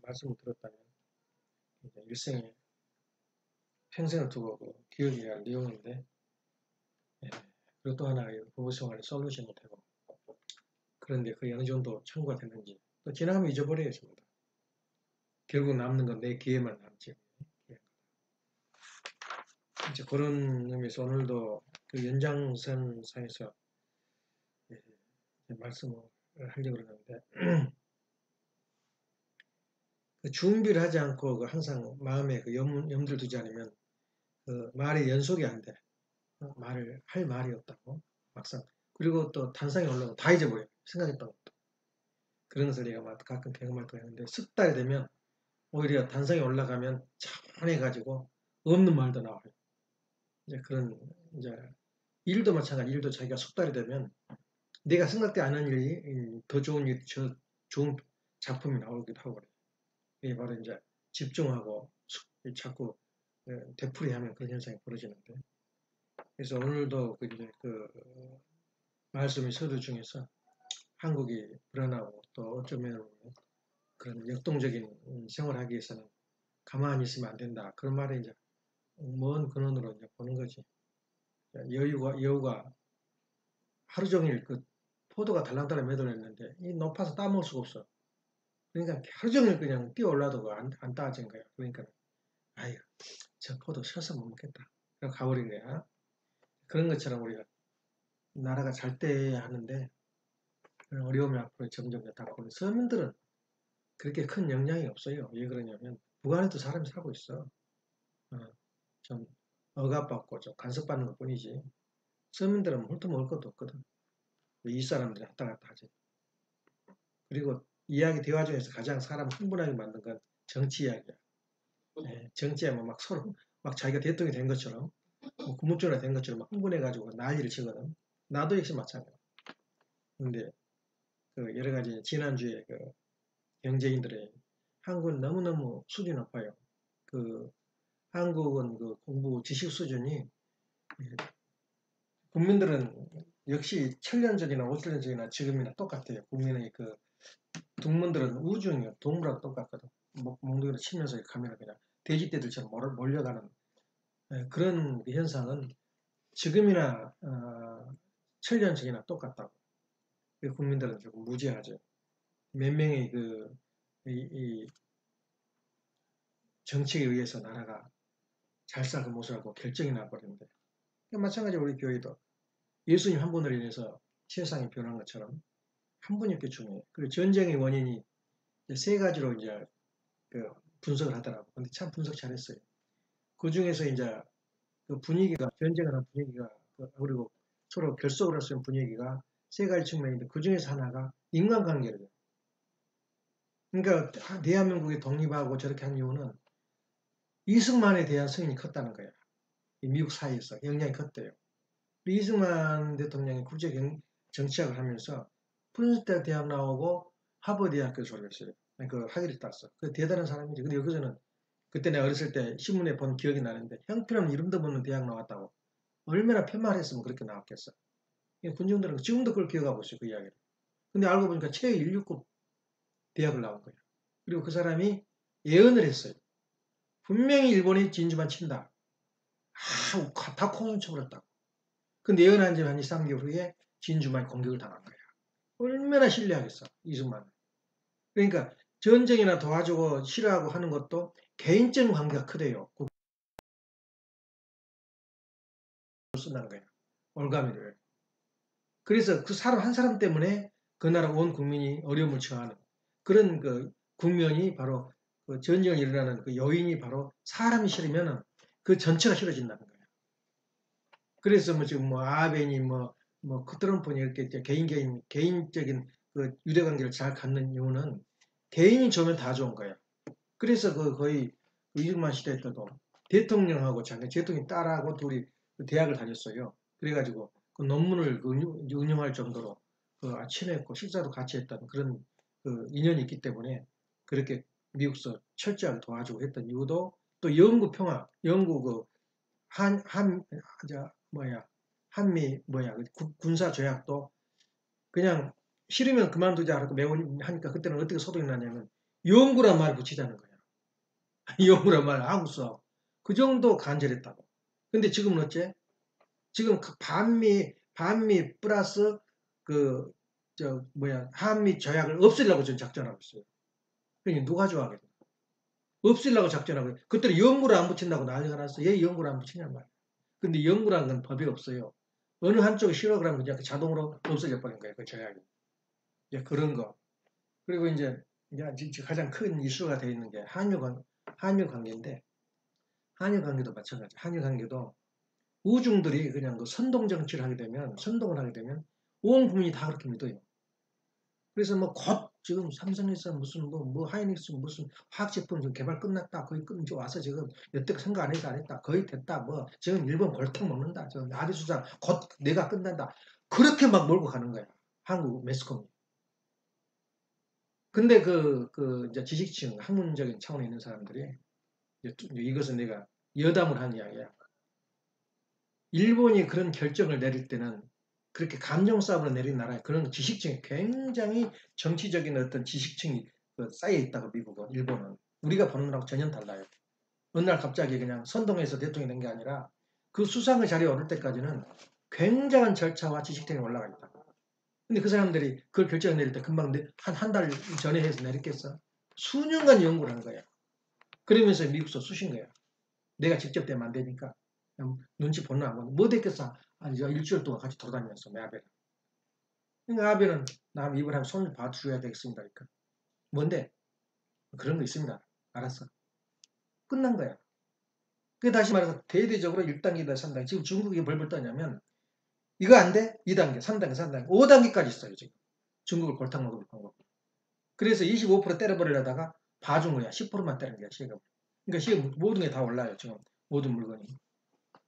말씀을 들었다면 일생에 평생을 두고 기억해야 할 내용인데, 예, 그리고 또 하나 부부 생활에 솔루션 못하고, 그런데 그게 어느 정도 청구가 됐는지 또 지나가면 잊어버려요. 전부 다. 결국 남는 건 내 기회만 남지. 예. 이제 그런 의미에서 오늘도 그 연장선상에서 말씀을 하려고 그러는데, 그 준비를 하지 않고 항상 마음에 염두를 두지 않으면 그 말이 연속이 안 돼. 말을 할 말이 없다고 막상. 그리고 또 단상에 올라오면 다 잊어버려요. 생각했던 것도. 그런 것을 내가 가끔 경험할 거 있는데, 석 달이 되면 오히려 단상에 올라가면 차분해가지고 없는 말도 나와요. 이제 그런, 이제 일도 마찬가지. 일도 자기가 석 달이 되면 내가 생각지 않은 일이 더 좋은 일, 좋은 작품이 나오기도 하고 그래요. 이게 바로 이제 집중하고 자꾸 되풀이하면 그런 현상이 벌어지는데. 그래서 오늘도 그 말씀의 서두 중에서 한국이 불안하고 또 어쩌면 그런 역동적인 생활을 하기 위해서는 가만히 있으면 안 된다. 그런 말에 이제 먼 근원으로 이제 보는 거지. 여우가 하루 종일 그 포도가 달랑달랑 매달렸는데 이 높아서 따먹을 수가 없어. 그러니까 하루 종일 그냥 뛰어 올라도 안 따진 거야. 그러니까 아유, 저 포도 쉬어서 못 먹겠다. 그래서 가버린 거야. 그런 것처럼 우리가 나라가 잘 때 하는데 어려움이 앞으로 점점 다가오는 서민들은 그렇게 큰 영향이 없어요. 왜 그러냐면 북한에도 사람이 살고 있어. 어, 좀 억압받고 좀 간섭받는 것 뿐이지. 서민들은 훑어먹을 것도 없거든. 이 사람들이 왔다 갔다 하지. 그리고 이야기 대화 중에서 가장 사람 흥분하게 만든 건 정치 이야기야. 예, 정치하면 막 서로 막 자기가 대통령이 된 것처럼 뭐 국무총리가 된 것처럼 막 흥분해가지고 난리를 치거든. 나도 역시 마찬가지야. 근데 그 여러 가지 지난주에 그 경제인들의 한국은 너무너무 수준이 높아요. 그 한국은 그 공부 지식 수준이 국민들은 역시 7년 전이나 5년 전이나 지금이나 똑같아요. 국민의 그 동문들은 우중이요. 동물하고 똑같거든. 몽둥이로 치면서 가면 그냥 돼지떼들처럼 몰려가는 그런 현상은 지금이나 7년 전이나 똑같다고. 국민들은 조금 무지하죠. 몇 명의 이 정치에 의해서 나라가 잘 살고 못 살고 결정이 나버리는데. 마찬가지로 우리 교회도 예수님 한 분으로 인해서 세상이 변한 것처럼 한 분이 이렇게 중요해요. 그리고 전쟁의 원인이 세 가지로 이제 그 분석을 하더라고. 근데 참 분석 잘했어요. 그 중에서 이제 그 분위기가, 전쟁을 한 분위기가, 그리고 서로 결속을 할 수 있는 분위기가 세 가지 측면인데 그 중에서 하나가 인간관계예요. 그러니까 대한민국이 독립하고 저렇게 한 이유는 이승만에 대한 승인이 컸다는 거야. 미국 사회에서 영향이 컸대요. 이승만 대통령이 국제 정치학을 하면서 프린스턴 대학 나오고 하버드 대학교 졸업했어요. 그 학위를 땄어. 그 대단한 사람이지. 근데 여기서는 그때 내가 어렸을 때 신문에 본 기억이 나는데 형편없는 이름도 모르는 대학 나왔다고. 얼마나 편말했으면 그렇게 나왔겠어. 군중들은 지금도 그걸 기억하고 있어요. 그 이야기를. 근데 알고 보니까 최애 169 대학을 나온 거예요. 그리고 그 사람이 예언을 했어요. 분명히 일본이 진주만 친다. 다 코순 쳐버렸다고. 근데 예언한 지 한 2, 3개월 후에 진주만이 공격을 당한 거야. 얼마나 신뢰하겠어. 이승만. 그러니까 전쟁이나 도와주고 싫어하고 하는 것도 개인적 관계가 크대요. 쓴다는 거야. 올가미를. 그래서 그 사람 한 사람 때문에 그 나라 온 국민이 어려움을 처하는 그런 그 국면이 바로 그 전쟁이 일어나는 그 요인이 바로 사람이 싫으면 그 전체가 싫어진다는 거예요. 그래서 뭐 지금 뭐 아베니 그 트럼프니 이렇게 개인적인 그 유대관계를 잘 갖는 이유는 개인이 좋으면 다 좋은 거예요. 그래서 그 거의 이승만 시대 때도 대통령하고 자기 대통령 딸하고 둘이 대학을 다녔어요. 그래가지고 그 논문을 운영할 정도로 친했고 식사도 같이 했던 그런 그 인연이 있기 때문에 그렇게 미국서 철저하게 도와주고 했던 이유도 또 영구 평화, 영구 그 한미 군사 조약도 그냥 싫으면 그만두자 하고 매우 하니까 그때는 어떻게 소동이 나냐면 연구란 말 붙이자는 거야. 연구란 말 하고 써. 그 정도 간절했다고. 근데 지금은 어째? 지금 그 반미 플러스 그, 한미 조약을 없애려고 지금 작전하고 있어요. 그러니까 누가 좋아하겠어? 없애려고 작전하고, 그때는 연구를 안 붙인다고 난리가 났어. 왜 연구를 안 붙이냔 말이야. 근데 연구라는 건 법이 없어요. 어느 한쪽이 싫어 그러면 그냥 자동으로 없어져 버린 거예요. 그 조약이. 이제 그런 거. 그리고 이제 가장 큰 이슈가 되어 있는 게 한일 관계인데, 한일 관계도 마찬가지. 한일 관계도 우중들이 그냥 그 선동 정치를 하게 되면, 선동을 하게 되면 온 국민이 다 그렇게 믿어요. 그래서 뭐 곧 지금 삼성에서 무슨 뭐 하이닉스 무슨 화학제품 개발 끝났다. 거의 이제 와서 지금 여태껏 생각 안 했다. 거의 됐다. 뭐 지금 일본 골탕 먹는다. 지금 아베 수상 곧 내가 끝난다. 그렇게 막 몰고 가는 거야. 한국 매스컴이. 근데 이제 지식층, 학문적인 차원에 있는 사람들이 이제 이것은 내가 여담을 한 이야기야. 일본이 그런 결정을 내릴 때는 그렇게 감정 싸움으로 내린 나라에 그런 지식층이 굉장히 정치적인 어떤 지식층이 쌓여 있다고 미국은, 일본은. 우리가 보는 거하고 전혀 달라요. 어느 날 갑자기 그냥 선동해서 대통령이 된 게 아니라 그 수상의 자리에 오를 때까지는 굉장한 절차와 지식층이 올라가 있다. 근데 그 사람들이 그걸 결정을 내릴 때 금방 한 달 전에 해서 내렸겠어? 수년간 연구를 한 거야. 그러면서 미국서 쑤신 거야. 내가 직접 되면 안 되니까. 눈치 보는 안 보는. 뭐 됐겠어? 아니, 저 일주일 동안 같이 돌아다녔어, 내 아베는. 그러니까 아베는 남 입을 하면 손을 봐주셔야 되겠습니다. 그러니까. 뭔데? 그런 거 있습니다. 알았어. 끝난 거야. 그 다시 말해서 대대적으로 1단계다, 3단계. 지금 중국이 벌벌 떠냐면 이거 안 돼? 2단계, 3단계, 4단계, 5단계까지 있어요, 지금. 중국을 골탕 먹을 방법. 그래서 25% 때려버리려다가 봐준 거야. 10%만 때린 거야, 시금. 그러니까 시금 모든 게 다 올라요, 지금. 모든 물건이.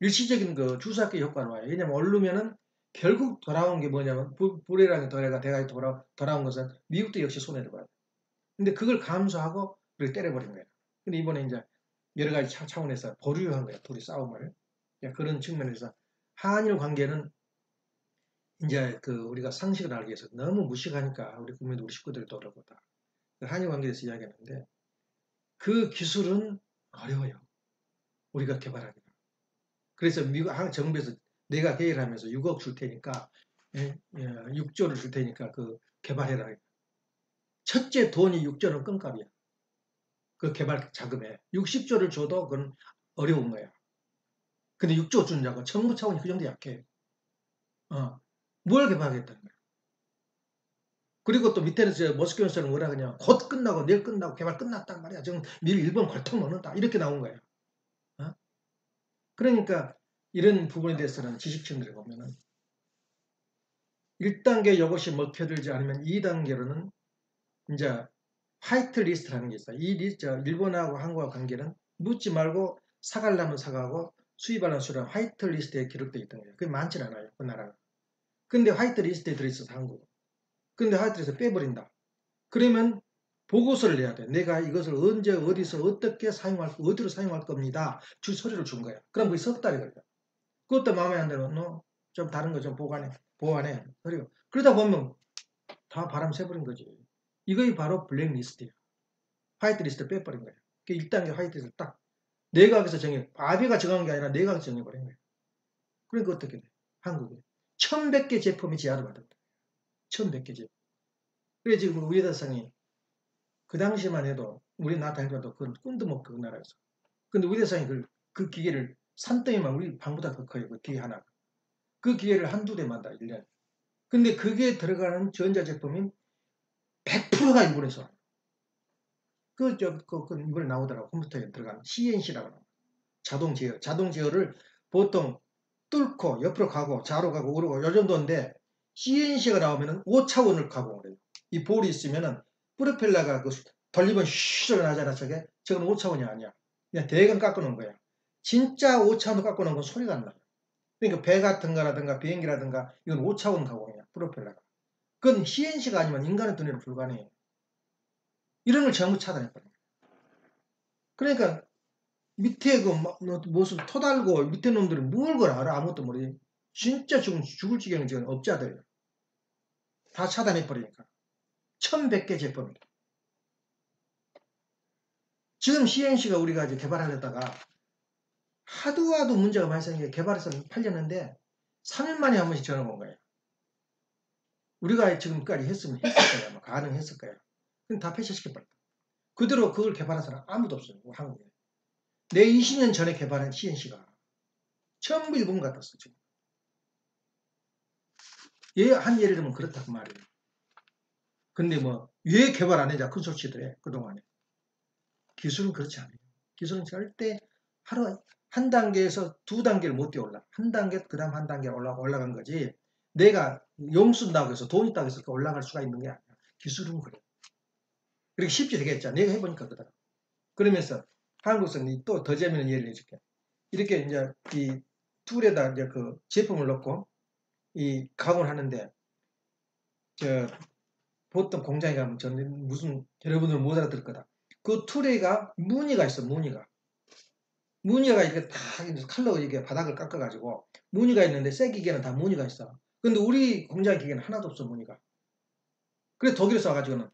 일시적인 그 주사기 효과는 와요. 왜냐면 오르면은 결국 돌아온 게 뭐냐면 불이라는 도래가 대가에 돌아온 것은 미국도 역시 손해를 봐요. 근데 그걸 감수하고 그걸 때려버린 거예요. 근데 이번에 이제 여러 가지 차원에서 보류한 거예요. 둘이 싸움을. 그런 측면에서 한일 관계는 이제 우리가 상식을 알기 위해서 너무 무식하니까 우리 국민도 우리 식구들도 그러고 다. 한일 관계에 대해서 이야기하는데 그 기술은 어려워요. 우리가 개발하기가. 그래서 미국 정부에서 내가 회의를 하면서 6억 줄 테니까 6조를 줄 테니까 개발해라. 첫째 돈이 6조는 껌값이야. 그 개발 자금에 60조를 줘도 그건 어려운 거야. 근데 6조 준다고 정부 차원이 그 정도 약해. 뭘 개발하겠다는 거야. 그리고 또 밑에는 머스크에서는 뭐라 그냥 곧 끝나고 내일 끝나고 개발 끝났단 말이야. 지금 미리 일본 골탕 먹는다. 이렇게 나온 거야. 그러니까 이런 부분에 대해서는 지식층들이 보면은 1단계 이것이 먹혀들지 않으면 2단계로는 이제 화이트 리스트라는 게 있어요. 이 리스트, 일본하고 한국과 관계는 묻지 말고 사가려면 사가고 수입하려면 수입하는 화이트 리스트에 기록되어 있던 거예요. 그게 많진 않아요. 그 나라가. 근데 화이트 리스트에 들어있어서 한국은. 근데 화이트 리스트 빼버린다. 그러면 보고서를 내야 돼. 내가 이것을 언제 어디서 어떻게 어디로 사용할 겁니다. 줄 서류를 준 거야. 그럼 그게 석 달이 걸려. 그것도 마음에 안 들면 좀 다른 거 좀 보완해. 그리고 그러다 보면 다 바람 새버린 거지. 이거이 바로 블랙리스트야. 화이트리스트 빼버린 거야. 그 1단계 화이트리스트 딱 내각에서 아베가 정한 게 아니라 내각에서 정해버린 거야. 그러니까 어떻게 돼? 한국에 1100개 제품이 제한을 받았다. 1100개 제품. 그래 지금 우리 대상이 그 당시만 해도 우리 나타 해도 그건 꿈도 못 그 나라에서. 근데 우리 대상이 그 기계를 산더미만 우리 방보다 더 커요. 그 기계 하나가. 그 기계를 한두 대만 다 1년에. 근데 그게 들어가는 전자제품이 100%가 일본에서. 이번에 나오더라고. 컴퓨터에 들어가는 CNC라고 나와. 자동 제어. 자동 제어를 보통 뚫고 옆으로 가고 좌로 가고 우로 가고 요 정도인데 CNC가 나오면은 5차원을 가고 그래요. 이 볼이 있으면은 프로펠러가 돌리면 슈 나잖아. 저건 5차원이 아니야. 그냥 대강 깎아놓은 거야. 진짜 5차원으로 깎아놓은 건 소리가 안 나요. 그러니까 배 같은 거라든가 비행기라든가 이건 5차원 가공이야. 프로펠러가. 그건 CNC가 아니면 인간의 눈에는 불가능해요. 이런 걸 전부 차단했거든요. 그러니까 밑에 무슨 토달고 밑에 놈들은 뭘 걸 알아? 아무것도 모르지. 진짜 죽을 지경인 지금 업자들 다 차단해버리니까 1100개 제품이다. 지금 CNC가 우리가 이제 개발하려다가 하도 문제가 많이 생겨 개발해서 팔렸는데 3일 만에 한 번씩 전화가 온 거예요. 우리가 지금까지 했으면 했을 거야. 아마 가능했을 거야. 그럼 다 폐쇄시켜버렸다. 그대로 그걸 개발한 사람 아무도 없어요. 한국에. 내 20년 전에 개발한 CNC가 전부 일본 같았어. 지금. 한 예를 들면 그렇다고 말이에요. 근데 뭐 왜 개발 안 했냐 큰 소치들 해. 그동안에. 기술은 그렇지 않아요. 기술은 절대 하루 한 단계에서 두 단계를 못 뛰어올라. 한 단계 그 다음 한 단계 올라간 거지. 내가 용 쓴다고 해서 돈 있다고 해서 올라갈 수가 있는 게 아니야. 기술은 그래. 그렇게 쉽지 되겠죠. 내가 해보니까 그러더라. 그러면서 한국에서 또 더 재미있는 예를 해줄게. 이렇게 이제 이 툴에다 이제 그 제품을 넣고 이 가공을 하는데 저 보통 공장에 가면 저는 무슨 여러분들 못 알아들 거다. 그 툴에가 무늬가 있어. 무늬가 이렇게 다 칼로 이렇게 바닥을 깎아가지고 무늬가 있는데 새 기계는 다 무늬가 있어. 근데 우리 공장 기계는 하나도 없어 무늬가. 그래 독일에서 와가지고는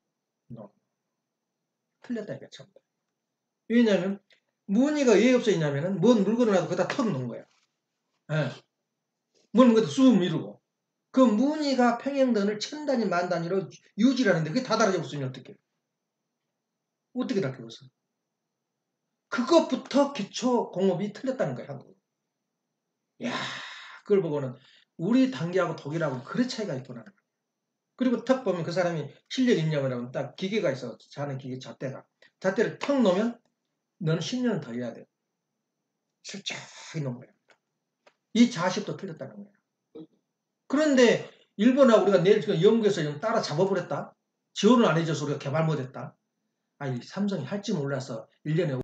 틀렸다 이게 참. 왜냐하면 무늬가 왜 없어 있냐면은 뭔 물건을 놔도 거기다 턱 놓은 거야. 예. 뭔 물건도 쑥 미루고 그 무늬가 평행선을 천 단위 만 단위로 유지하는데 그게 다 달라져 없으면 어떻게 다 그것을 그것부터 기초 공업이 틀렸다는 거야 한국. 야 그걸 보고는 우리 단계하고 독일하고 그런 차이가 있구나. 그리고 턱 보면 그 사람이 실력 있냐고 하면 딱 기계가 있어. 자는 기계 잣대를 턱 놓으면 너는 10년 더 해야 돼. 슬쩍이 놓은 거야. 이 자식도 틀렸다는 거야. 그런데 일본하고 우리가 내일 지금 연구해서 좀 따라 잡아버렸다. 지원을 안 해줘서 우리가 개발 못했다. 아니 삼성이 할지 몰라서 1년에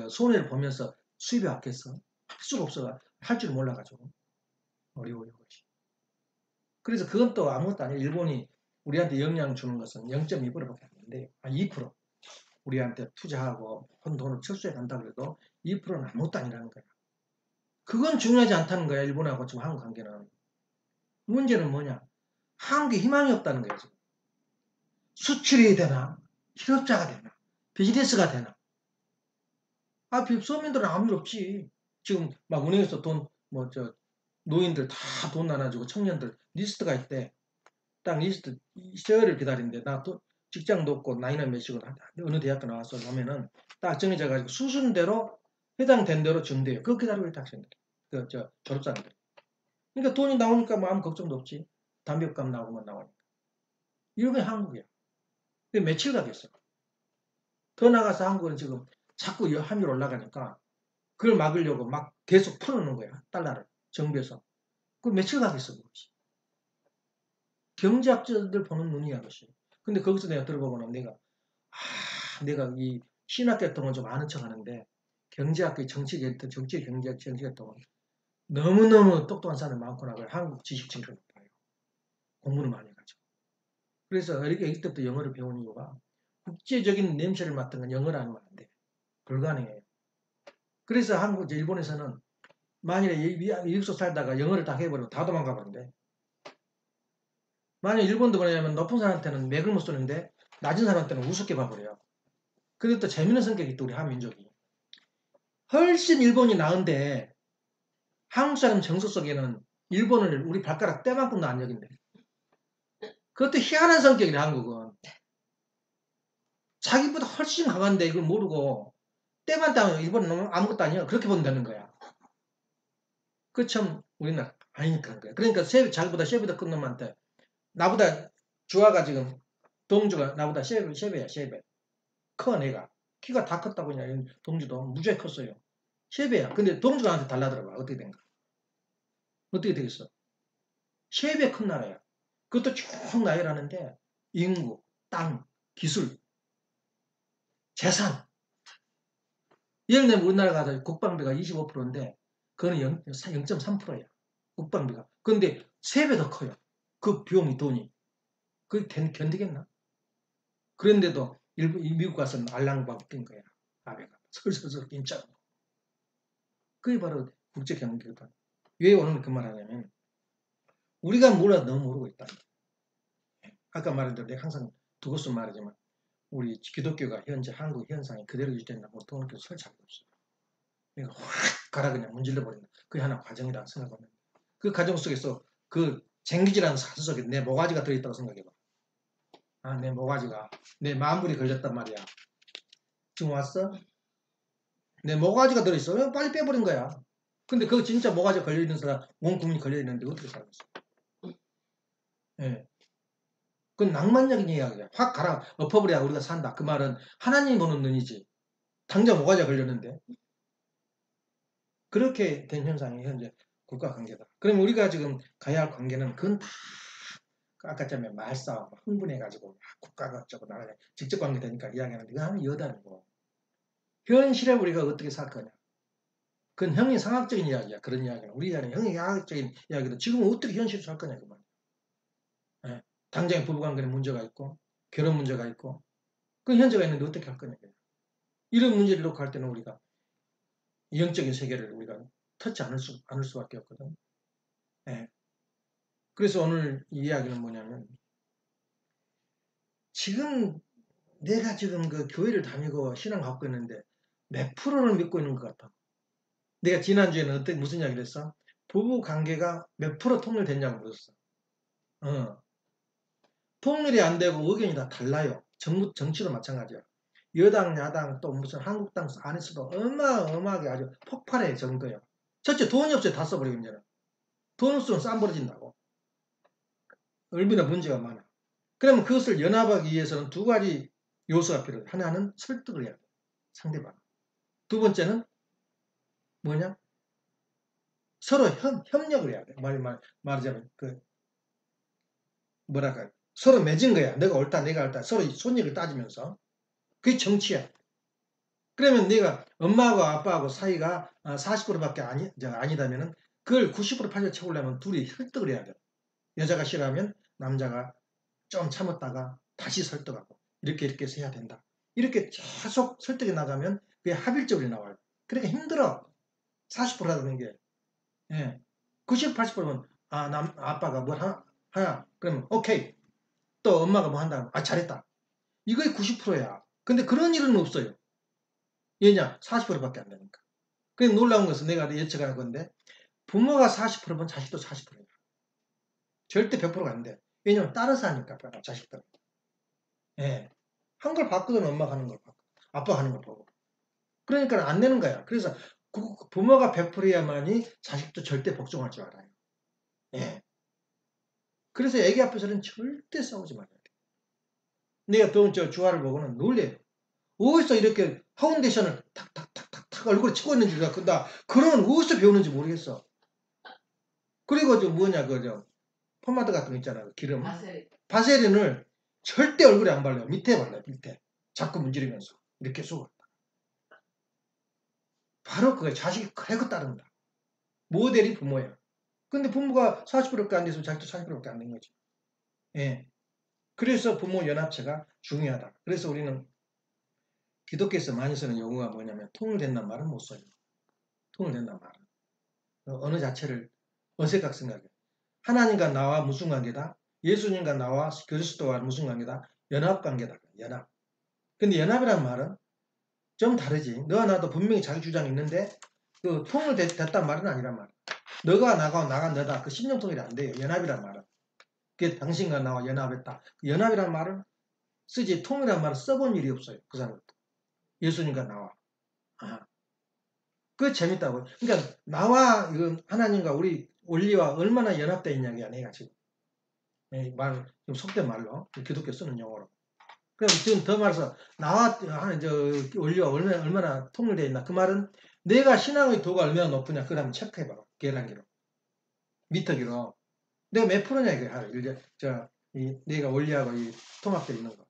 손해를 보면서 수입이 왔겠어. 할 수가 없어. 할 줄 몰라가지고 어려워요. 그래서 그건 또 아무것도 아니에요. 일본이 우리한테 영향 주는 것은 0.2%밖에 안 되는데 2% 우리한테 투자하고 돈을 철수해 간다고 해도 2%는 아무것도 아니라는 거야. 그건 중요하지 않다는 거야. 일본하고 지금 한국 관계는. 문제는 뭐냐? 한국에 희망이 없다는 거야. 지금. 수출이 되나? 실업자가 되나? 비즈니스가 되나? 서민들은 아무 일 없지. 지금 막 은행에서 노인들 다 돈 나눠주고 청년들 리스트가 있대. 딱 리스트 세월을 기다리는데 나 또 직장도 없고 나이는 몇이고 어느 대학교 나와서 하면은 딱 정해져가지고 수순대로 해당된 대로 정돼요. 그거 기다리고 있다 학생들. 졸업생들. 그러니까 돈이 나오니까 뭐 아무 걱정도 없지. 담배값 나오고만 나오니까. 이게 한국이야. 이게 며칠 가겠어. 더 나가서 한국은 지금 자꾸 환율 올라가니까 그걸 막으려고 막 계속 풀어놓는 거야. 달러를. 정부에서. 그 며칠 가겠어. 그것이. 경제학자들 보는 눈이야. 그것이. 근데 거기서 내가 들어보고는 내가 이 신학계통은 좀 아는 척 하는데 경제학계 정치 경제학통은 너무너무 똑똑한 사람이 많구나. 한국 지식층이 높아요. 공부를 많이 해가지고. 그래서 애기 때부터 영어를 배운 이유가 국제적인 냄새를 맡은 건 영어를 하면 안 돼. 불가능해요. 그래서 일본에서는 만일에 미국에서 살다가 영어를 다 해버리면 다 도망가 버린대. 만약 일본도 뭐냐면 높은 사람한테는 맥을 못 쏘는데 낮은 사람한테는 우습게 봐버려요. 근데 또 재밌는 성격이 있다 우리 한민족이. 훨씬 일본이 나은데 한국 사람 정서 속에는 일본을 우리 발가락 때만큼도 안 여긴대. 그것도 희한한 성격이래 한국은. 자기보다 훨씬 강한데 이걸 모르고 때만 따면 일본은 아무것도 아니야. 그렇게 본다는 거야. 그 참 우리는 아니니까 거야. 그러니까 자기보다 쉐보다 큰 놈한테 나보다 주아가 지금 동주가 나보다 쉐베야 쉐베. 커 내가. 키가 다 컸다고 그냥 동주도 무지하게 컸어요. 쉐베야. 근데 동주가 나한테 달라들어봐. 어떻게 된가? 어떻게 되겠어? 쉐베 큰 나라야. 그것도 쭉 나열하는데 인구, 땅, 기술, 재산. 예를 들면 우리나라가 국방비가 25%인데 그거는 0.3%야. 국방비가. 그런데 3배 더 커요. 그 비용이 돈이. 그게 견디겠나? 그런데도 미국 가서는 알랑방 뛴 거야. 아베가. 설설설 뛴짜고. 그게 바로 국제경제거든. 왜 오늘 그 말 하냐면 우리가 몰라도 너무 모르고 있다. 아까 말한 대로 내가 항상 두고서 말하지만 우리 기독교가 현재 한국 현상이 그대로 유지된다. 뭐 통일교 설치할 게 없어요. 그러니까 확 가라 그냥 문질러 버린다. 그게 하나 과정이라고 생각하면 그 과정 속에서 그 쟁기지라는 사슬 속에 내 모가지가 들어있다고 생각해봐. 아, 내 모가지가 내 마음불이 걸렸단 말이야. 지금 왔어? 내 모가지가 들어있어. 빨리 빼버린 거야. 근데 그거 진짜 모가지가 걸려있는 사람 온 국민이 걸려있는데 어떻게 살겠어? 예. 그건 낭만적인 이야기야. 확 가라 엎어버려야 우리가 산다. 그 말은 하나님 보는 눈이지. 당장 모가지가 걸렸는데. 그렇게 된 현상이 현재 국가 관계다. 그럼 우리가 지금 가야 할 관계는 그건 다 아까 전에 말싸움 흥분해가지고 국가가 어쩌고 나라가 직접 관계 되니까 이야기하는데 그건 여단이고 현실에 우리가 어떻게 살 거냐. 그건 형이 상학적인 이야기야. 그런 이야기는 우리 안에 형이 양학적인 이야기도 지금 어떻게 현실을 살 거냐 그 말이야. 예. 당장에 부부관계에 문제가 있고 결혼 문제가 있고 그 현재가 있는데 어떻게 할 거냐. 이런 문제를 놓고 할 때는 우리가 영적인 세계를 우리가 터치 않을 수밖에 없거든. 예. 그래서 오늘 이 이야기는 뭐냐면 지금 내가 지금 그 교회를 다니고 신앙 갖고 있는데 몇 프로를 믿고 있는 것 같아. 내가 지난주에는 무슨 이야기를 했어? 부부 관계가 몇 프로 통일됐냐고 물었어. 통일이 안 되고 의견이 다 달라요. 정치도 마찬가지야. 여당, 야당 또 무슨 한국당 안에서도 어마어마하게 아주 폭발해 정도야. 첫째 돈이 없어요. 다 써버리고 이제는. 돈 없으면 쌈버려진다고. 얼마나 문제가 많아. 그러면 그것을 연합하기 위해서는 두 가지 요소가 필요해. 하나는 설득을 해야 돼. 상대방. 두 번째는 뭐냐? 서로 협력을 해야 돼. 말하자면 뭐랄까 서로 맺은 거야. 내가 옳다, 내가 옳다. 서로 손익을 따지면서. 그게 정치야. 그러면 내가 엄마하고 아빠하고 사이가 40%밖에 아니다면은 그걸 90% 80% 채우려면 둘이 설득을 해야 돼. 여자가 싫어하면 남자가 좀 참았다가 다시 설득하고 이렇게 해서 해야 된다. 이렇게 계속 설득해 나가면 그게 합일적으로 나와요. 그러니까 힘들어. 40%라는 게. 예. 90, 80%면 아빠가 뭘 하냐? 그러면 오케이. 또 엄마가 뭐 한다. 잘했다. 이거의 90%야. 근데 그런 일은 없어요. 왜냐? 40%밖에 안 되니까. 그게 놀라운 것은 내가 예측하는 건데 부모가 40%면 자식도 40%야. 절대 100%가 안 돼. 왜냐면 따라서 하니까 자식들. 예. 한 걸 봤거든 엄마가 하는 걸 봤고 아빠가 하는 걸 보고. 그러니까 안 되는 거야. 그래서 부모가 100%야만이 자식도 절대 복종할 줄 알아요. 예. 그래서 애기 앞에서는 절대 싸우지 말아야 돼. 내가 배운 주화를 보고는 놀래요. 어디서 이렇게 파운데이션을 탁탁탁탁탁 얼굴에 치고 있는지 우리가 근다. 그런 어디서 배우는지 모르겠어. 그리고 뭐냐 포마드 같은 거 있잖아요. 기름. 바세린을 절대 얼굴에 안 발라요. 밑에 발라요. 밑에. 자꾸 문지르면서. 이렇게 쏘고. 바로 그게 자식이 그래고 따른다. 모델이 부모야. 근데 부모가 40%밖에 안 돼서 자식도 40%밖에 안 된 거지. 예. 그래서 부모 연합체가 중요하다. 그래서 우리는 기독교에서 많이 쓰는 용어가 뭐냐면 통일된다는 말은 못 써요. 통일된다는 말은. 어느 자체를 어색하게 생각해. 하나님과 나와 무슨 관계다? 예수님과 나와 그리스도와 무슨 관계다? 연합관계다. 연합. 근데 연합이란 말은 좀 다르지. 너와 나도 분명히 자기 주장이 있는데 그 통일됐단 말은 아니란 말이야. 너가 나가 나가 너다. 그 심령 통일이 안 돼요. 연합이란 말은. 그게 당신과 나와 연합했다. 연합이란 말은 쓰지 통일이란 말을 써본 일이 없어요. 그 사람은. 예수님과 나와. 아, 그게 재밌다고요. 그러니까 나와 하나님과 우리 원리와 얼마나 연합되어 있냐가 내가 지금 좀 속된 말로 기독교 쓰는 용어로. 그럼 지금 더 말해서 나와 원리와 얼마나 통일되어 있나. 그 말은 내가 신앙의 도가 얼마나 높으냐. 그걸 한번 체크해봐. 계량기로. 미터기로. 내가 몇 프로냐 이거 내가 원리하고 통합되어 있는 거.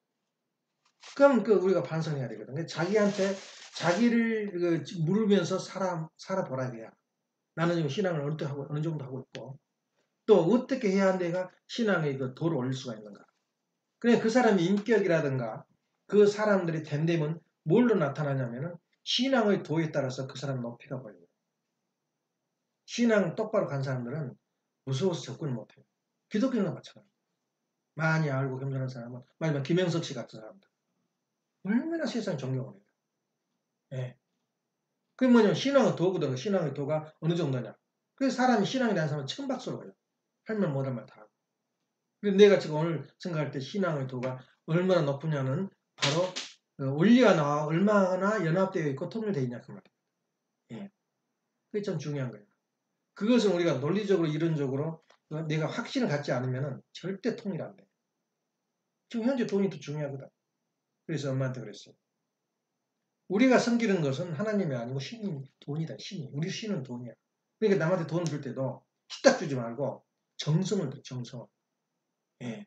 그럼 우리가 반성해야 되거든. 자기한테 자기를 물으면서 살아보라 이거야. 나는 지금 신앙을 어느 정도 하고 있고 또 어떻게 해야 내가 신앙의 도를 올릴 수가 있는가. 그래 그 사람의 인격이라든가 그 사람들이 됨됨은 뭘로 나타나냐면은 신앙의 도에 따라서 그 사람 높이가 보여요. 신앙 똑바로 간 사람들은 무서워서 접근을 못해요. 기독교는 마찬가지예요. 많이 알고 겸손한 사람은 말하자면 김영석 씨 같은 사람들. 얼마나 세상 존경을 해요. 예. 그게 뭐냐면 신앙의 도거든. 신앙의 도가 어느 정도냐. 그래서 사람이 신앙에 대한 사람은 천박스러워요. 할말 못할 말 다 하고. 그래서 내가 지금 오늘 생각할 때 신앙의 도가 얼마나 높으냐는 바로 원리와 나와 얼마나 연합되어 있고 통일되어 있냐 그 말이에요. 예. 그게 좀 중요한 거예요. 그것은 우리가 논리적으로 이론적으로 내가 확신을 갖지 않으면 절대 통일 안 돼. 지금 현재 돈이 더 중요하거든. 그래서 엄마한테 그랬어요. 우리가 섬기는 것은 하나님이 아니고 신이 돈이다. 신이. 우리 신은 돈이야. 그러니까 남한테 돈을 줄 때도 후딱 주지 말고 정성을 줘. 정성. 예.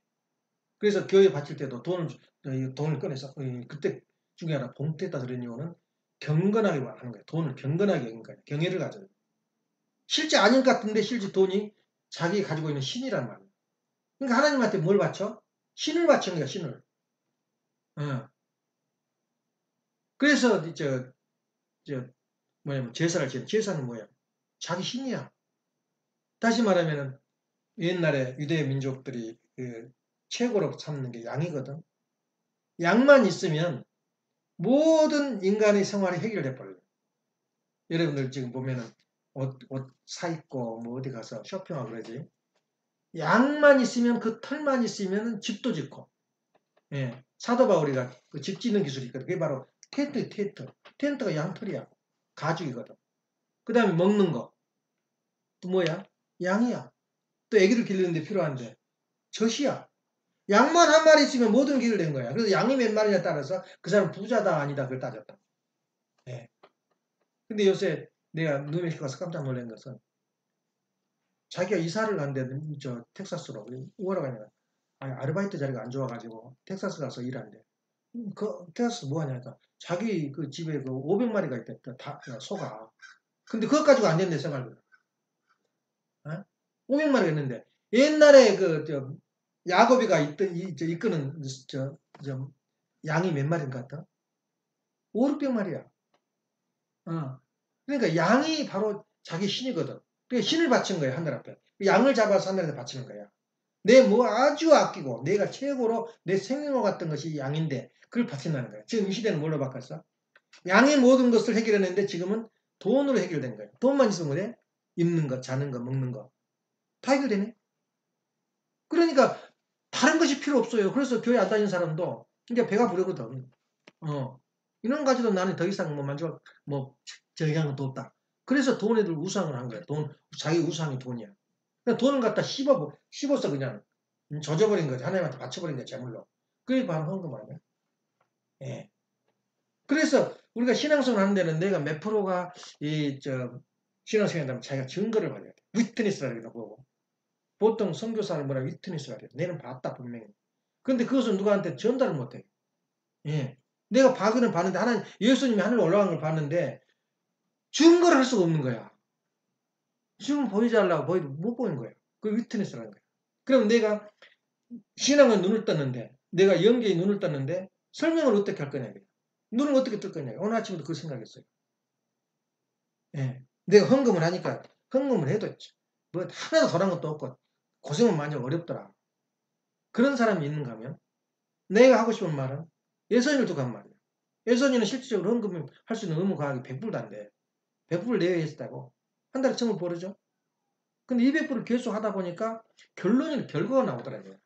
그래서 교회 바칠 때도 돈을 꺼내서 그때 중요하다. 봉투에다 들은 이유는 경건하게 하는 거예요. 돈을 경건하게 여긴 거예요. 경애를 가져요. 실제 아닌 것 같은데 실제 돈이 자기 가지고 있는 신이란 말이에요. 그러니까 하나님한테 뭘 바쳐? 신을 바치는 거야. 신을. 어. 그래서 뭐냐면 제사를 지는 제사는 뭐야? 자기 신이야. 다시 말하면은 옛날에 유대 민족들이 최고로 삼는 게 양이거든. 양만 있으면 모든 인간의 생활이 해결돼 버려요. 여러분들 지금 보면은 옷 사 입고 뭐 어디 가서 쇼핑하고 그러지. 양만 있으면 그 털만 있으면 집도 짓고. 예. 사도 바울이가 그 집 짓는 기술이 있거든. 그게 바로 텐트. 텐트가 양털이야. 가죽이거든. 그 다음에 먹는 거. 또 뭐야? 양이야. 또 애기를 기르는데 필요한데 젖이야. 양만 한 마리 있으면 모든 게 해결된 거야. 그래서 양이 몇 마리냐에 따라서 그 사람 부자다 아니다 그걸 따졌다. 예. 근데 요새 내가 뉴메xi코 가서 깜짝 놀란 것은 자기가 이사를 간데 저 텍사스로 뭐하러 가냐. 아니 아르바이트 자리가 안 좋아가지고 텍사스 가서 일한대. 그 텍사스 뭐 하냐니까 자기 그 집에 그 500마리가 있대. 다 소가. 근데 그것까지도 안 된대 생활비. 어? 500마리가 있는데 옛날에 야곱이가 이끄는 양이 몇 마리인가 같다? 5, 600마리야. 어. 그러니까 양이 바로 자기 신이거든. 그러니까 신을 바친 거야, 하늘 앞에. 양을 잡아서 하늘에다 바치는 거야. 내 뭐 아주 아끼고 내가 최고로 내 생명과 같은 것이 양인데 그걸 바친다는 거야. 지금 이 시대는 뭘로 바꿨어? 양의 모든 것을 해결했는데 지금은 돈으로 해결된 거야. 돈만 있으면 그래? 입는 거, 자는 거, 먹는 거. 다 해결되네. 그러니까 다른 것이 필요 없어요. 그래서 교회 안 다니는 사람도 이제 배가 부르거든. 이런 가지도 나는 더 이상 뭐 만족, 뭐 저기하는 도 없다. 그래서 돈에들 우상을 한 거야. 자기 우상이 돈이야. 그냥 돈을 갖다 씹어서 그냥 젖어버린 거지. 하나님한테 바쳐버린 거야, 제물로. 그게 바로 헌금 아니야? 예. 그래서 우리가 신앙생활 하는 데는 내가 몇 프로가 신앙생활 하면 자기가 증거를 받아야 돼. 위트니스라고 그러고. 보통 선교사를 뭐라 위트니스가 돼요. 내는 봤다 분명히. 그런데 그것은 누구한테 전달을 못해. 예. 내가 봐기는 봤는데 하나님 예수님이 하늘 올라간 걸 봤는데 증거를 할 수가 없는 거야. 지금 보이지 않으려고 보이도 못 보이는 거야. 그 위트니스라는 거야. 그럼 내가 신앙의 눈을 떴는데 내가 영계의 눈을 떴는데 설명을 어떻게 할 거냐. 눈을 어떻게 뜰 거냐. 오늘 아침부터 그 생각했어요. 예. 내가 헌금을 하니까 헌금을 해도 뭐 하나도 덜한 것도 없고 고생은 많이 어렵더라. 그런 사람이 있는가 하면 내가 하고 싶은 말은 예선이를 두고 한 말이야. 예선이는 실질적으로 헌금을 할 수 있는 의무 과학이 100불도 안 돼. 100불을 내야 했다고. 한 달에 처음을 벌어져. 근데 200불을 계속 하다 보니까 결과가 나오더라고요.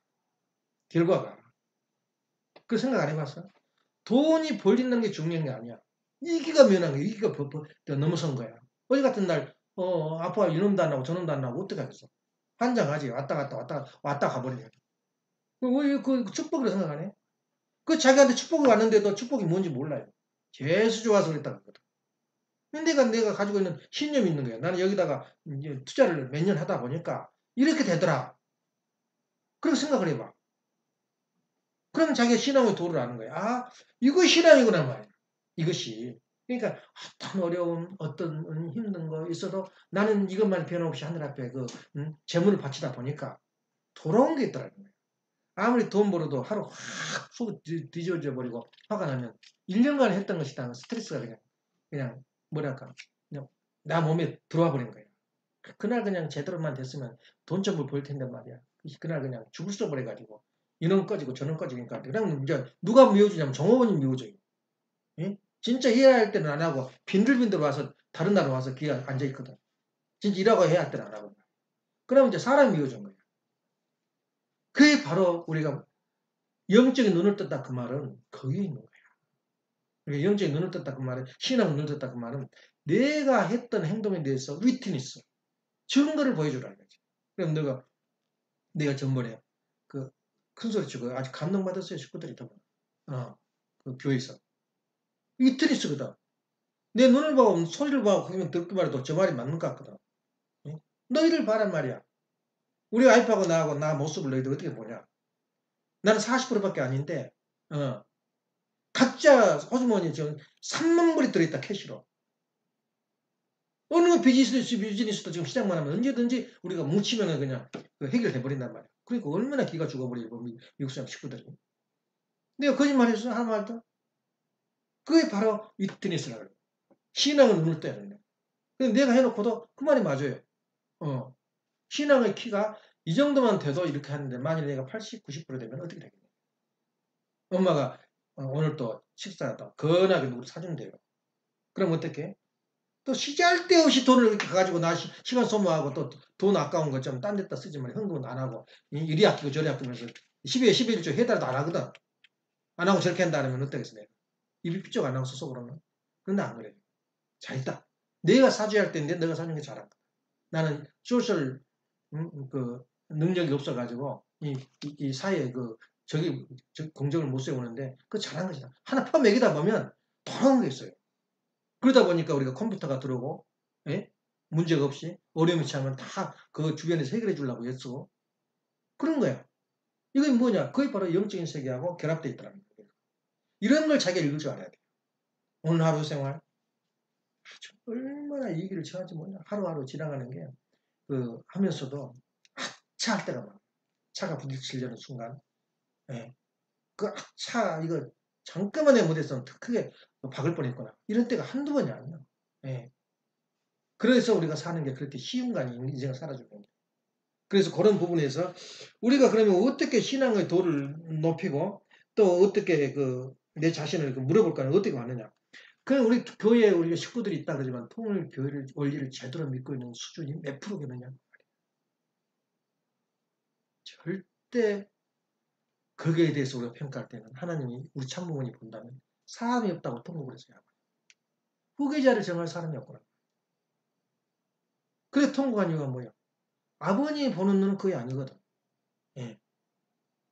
결과가. 그 생각 안 해봤어? 돈이 벌리는 게 중요한 게 아니야. 이기가 면한 거야. 이기가 넘어선 거야. 어제 같은 날, 아빠 이놈도 안 나고 저놈도 안 나고 어떻게 하겠어? 환장하지. 왔다 가버리냐. 그 축복이라고 생각 안 해? 그 자기한테 축복이 왔는데도 축복이 뭔지 몰라요. 재수 좋아서 그랬다 그거든. 근데 내가 가지고 있는 신념이 있는 거야. 나는 여기다가 이제 투자를 몇 년 하다 보니까 이렇게 되더라. 그렇게 생각을 해봐. 그러면 자기가 신앙의 도를 아는 거야. 아, 이거 신앙이구나 말이야. 이것이. 그러니까 어떤 어려움, 어떤 힘든 거 있어도 나는 이것만 변함없이 하늘 앞에 재물을 바치다 보니까 돌아온 게 있더라는 거야. 아무리 돈 벌어도 하루 확 뒤집어져 버리고 화가 나면 1년간 했던 것이 다 스트레스가 그냥 뭐랄까 그냥 나 몸에 들어와 버린 거야. 그날 그냥 제대로만 됐으면 돈 좀 벌 텐데 말이야. 그날 그냥 죽을 수 버려가지고 이놈 꺼지고 저놈 꺼지니까 그럼 이제 누가 미워주냐면 종업원이 미워져요. 예? 진짜 해야 할 때는 안 하고 빈들빈들 와서 다른 나라 와서 기가 앉아 있거든. 진짜 일하고 해야 할 때는 안 하거든. 그러면 이제 사람이 미워진 거야. 그게 바로 우리가 영적인 눈을 떴다 그 말은 거기에 있는 거야. 그러니까 영적인 눈을 떴다 그 말은 신앙 눈을 떴다 그 말은 내가 했던 행동에 대해서 위트니스 증거를 보여주라는 거지. 그럼 내가 전번에 그 큰 소리 치고 아주 감동받았어요. 식구들이 다. 그 교회에서. 위트니스거든. 내 눈을 보고 소리를 보고 그러면 듣기만 해도 저 말이 맞는 것 같거든. 응? 너희들 봐란 말이야. 우리 와이프하고 나하고 나 모습을 너희들 어떻게 보냐. 나는 40%밖에 아닌데 각자 호주머니에 지금 3만 불이 들어있다 캐시로. 어느 비즈니스도 지금 시작만 하면 언제든지 우리가 뭉치면 그냥 해결돼 버린단 말이야. 그러니까 얼마나 기가 죽어버리고 미국 사람 식구들이. 내가 거짓말했어 한 말도. 그게 바로 위트니스라고 그래. 신앙은 눈을 떠야 되는 거야. 근데 내가 해놓고도 그 말이 맞아요. 신앙의 키가 이 정도만 돼도 이렇게 하는데 만일 내가 80, 90% 되면 어떻게 되겠냐. 엄마가 오늘 또 식사하다 건하게 누구 사준대요. 그럼 어떻게? 또 시잘데없이 돈을 이렇게 가가지고 나 시간 소모하고 또 돈 아까운 거 좀 딴 데다 쓰지 말고 현금은 안 하고 이리 아끼고 저리 아끼면서 12회 11조 해달도 안 하거든. 안 하고 저렇게 한다 하면 어떻겠어 내가. 입이 삐쩍 안 나와서 속으로는. 그런데 안 그래요. 잘했다. 내가 사줘야 할 때인데 내가 사는 게 잘한 거야. 나는 소셜 그 능력이 없어가지고 이 사회에 공정을 못 세우는데 그 잘한 것이다. 하나 퍼먹이다 보면 돌아오는 게 있어요. 그러다 보니까 우리가 컴퓨터가 들어오고 예? 문제가 없이 어려움이 차면 다 그 주변에서 해결해 주려고 애쓰고 그런 거야. 이건 뭐냐? 그게 바로 영적인 세계하고 결합되어 있더라는 거예요. 이런 걸 자기가 읽을 줄 알아야 돼요. 오늘 하루 생활 얼마나 이 길을 처하지 뭐냐. 하루하루 지나가는 게 하면서도 아차 할 때가 많아. 차가 부딪히려는 순간 예. 차 이거 잠깐만에 못해서 크게 박을 뻔했구나. 이런 때가 한두 번이 아니야. 예. 그래서 우리가 사는 게 그렇게 쉬운 거 아니에요. 인생을 살아주는 게. 그래서 그런 부분에서 우리가 그러면 어떻게 신앙의 도를 높이고 또 어떻게 내 자신을 물어볼까는 어떻게 하느냐. 그 우리 교회에 우리 식구들이 있다 그러지만 통일 교회를 원리를 제대로 믿고 있는 수준이 몇 프로겠느냐. 절대 거기에 대해서 우리가 평가할 때는 하나님이 우리 참부모니 본다면 사람이 없다고 통곡을 해서야. 후계자를 정할 사람이 없구나. 그래 통곡한 이유가 뭐야? 아버님이 보는 눈은 그게 아니거든. 예.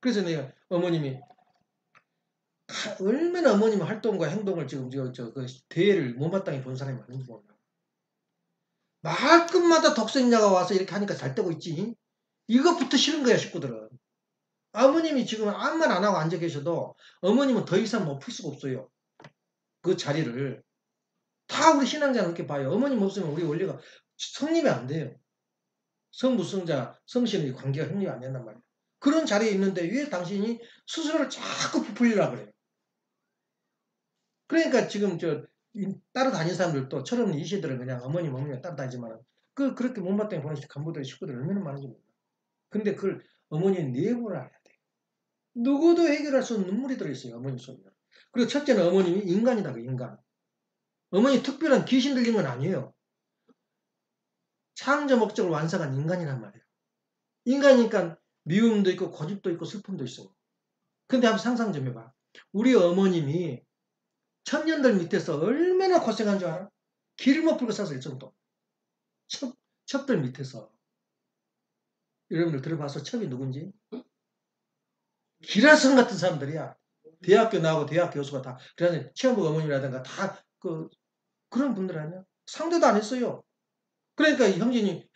그래서 내가 어머님이 얼마나 어머님 활동과 행동을 지금 그 대회를 못마땅히 본 사람이 많은지 몰라. 말끝마다 독생자가 와서 이렇게 하니까 잘 되고 있지. 이것부터 싫은 거야 식구들은. 어머님이 지금 아무 말 안 하고 앉아 계셔도 어머님은 더 이상 못 풀 수가 없어요. 그 자리를. 다 우리 신앙자는 그렇게 봐요. 어머님 없으면 우리 원리가 성립이 안 돼요. 성부, 성자, 성신의 관계가 성립이 안 된단 말이에요. 그런 자리에 있는데 왜 당신이 스스로를 자꾸 부풀리려고 그래요. 그러니까 지금 따로 다니는 사람들도 철없는 이 시들은 그냥 어머님 따로 다니지만 그렇게 못마땅히 보는 간부들 식구들 얼마나 많은지 몰라. 근데 그걸 어머니의 내부를 알아야 돼. 누구도 해결할 수 없는 눈물이 들어있어요. 어머니 속에. 그리고 첫째는 어머님이 인간이다. 인간. 어머니 특별한 귀신 들린 건 아니에요. 창조 목적을 완성한 인간이란 말이에요. 인간이니까 미움도 있고 고집도 있고 슬픔도 있어요. 근데 한번 상상 좀 해봐. 우리 어머님이 천년들 밑에서 얼마나 고생한 줄 알아? 길을 못 풀고 살았을 정도. 첩들 밑에서. 여러분들 들어봐서 첩이 누군지? 기라성 같은 사람들이야. 대학교 나오고 대학 교수가 다. 그래서 최현복 어머님이라든가 다 그런 분들 아니야? 상대도 안 했어요. 그러니까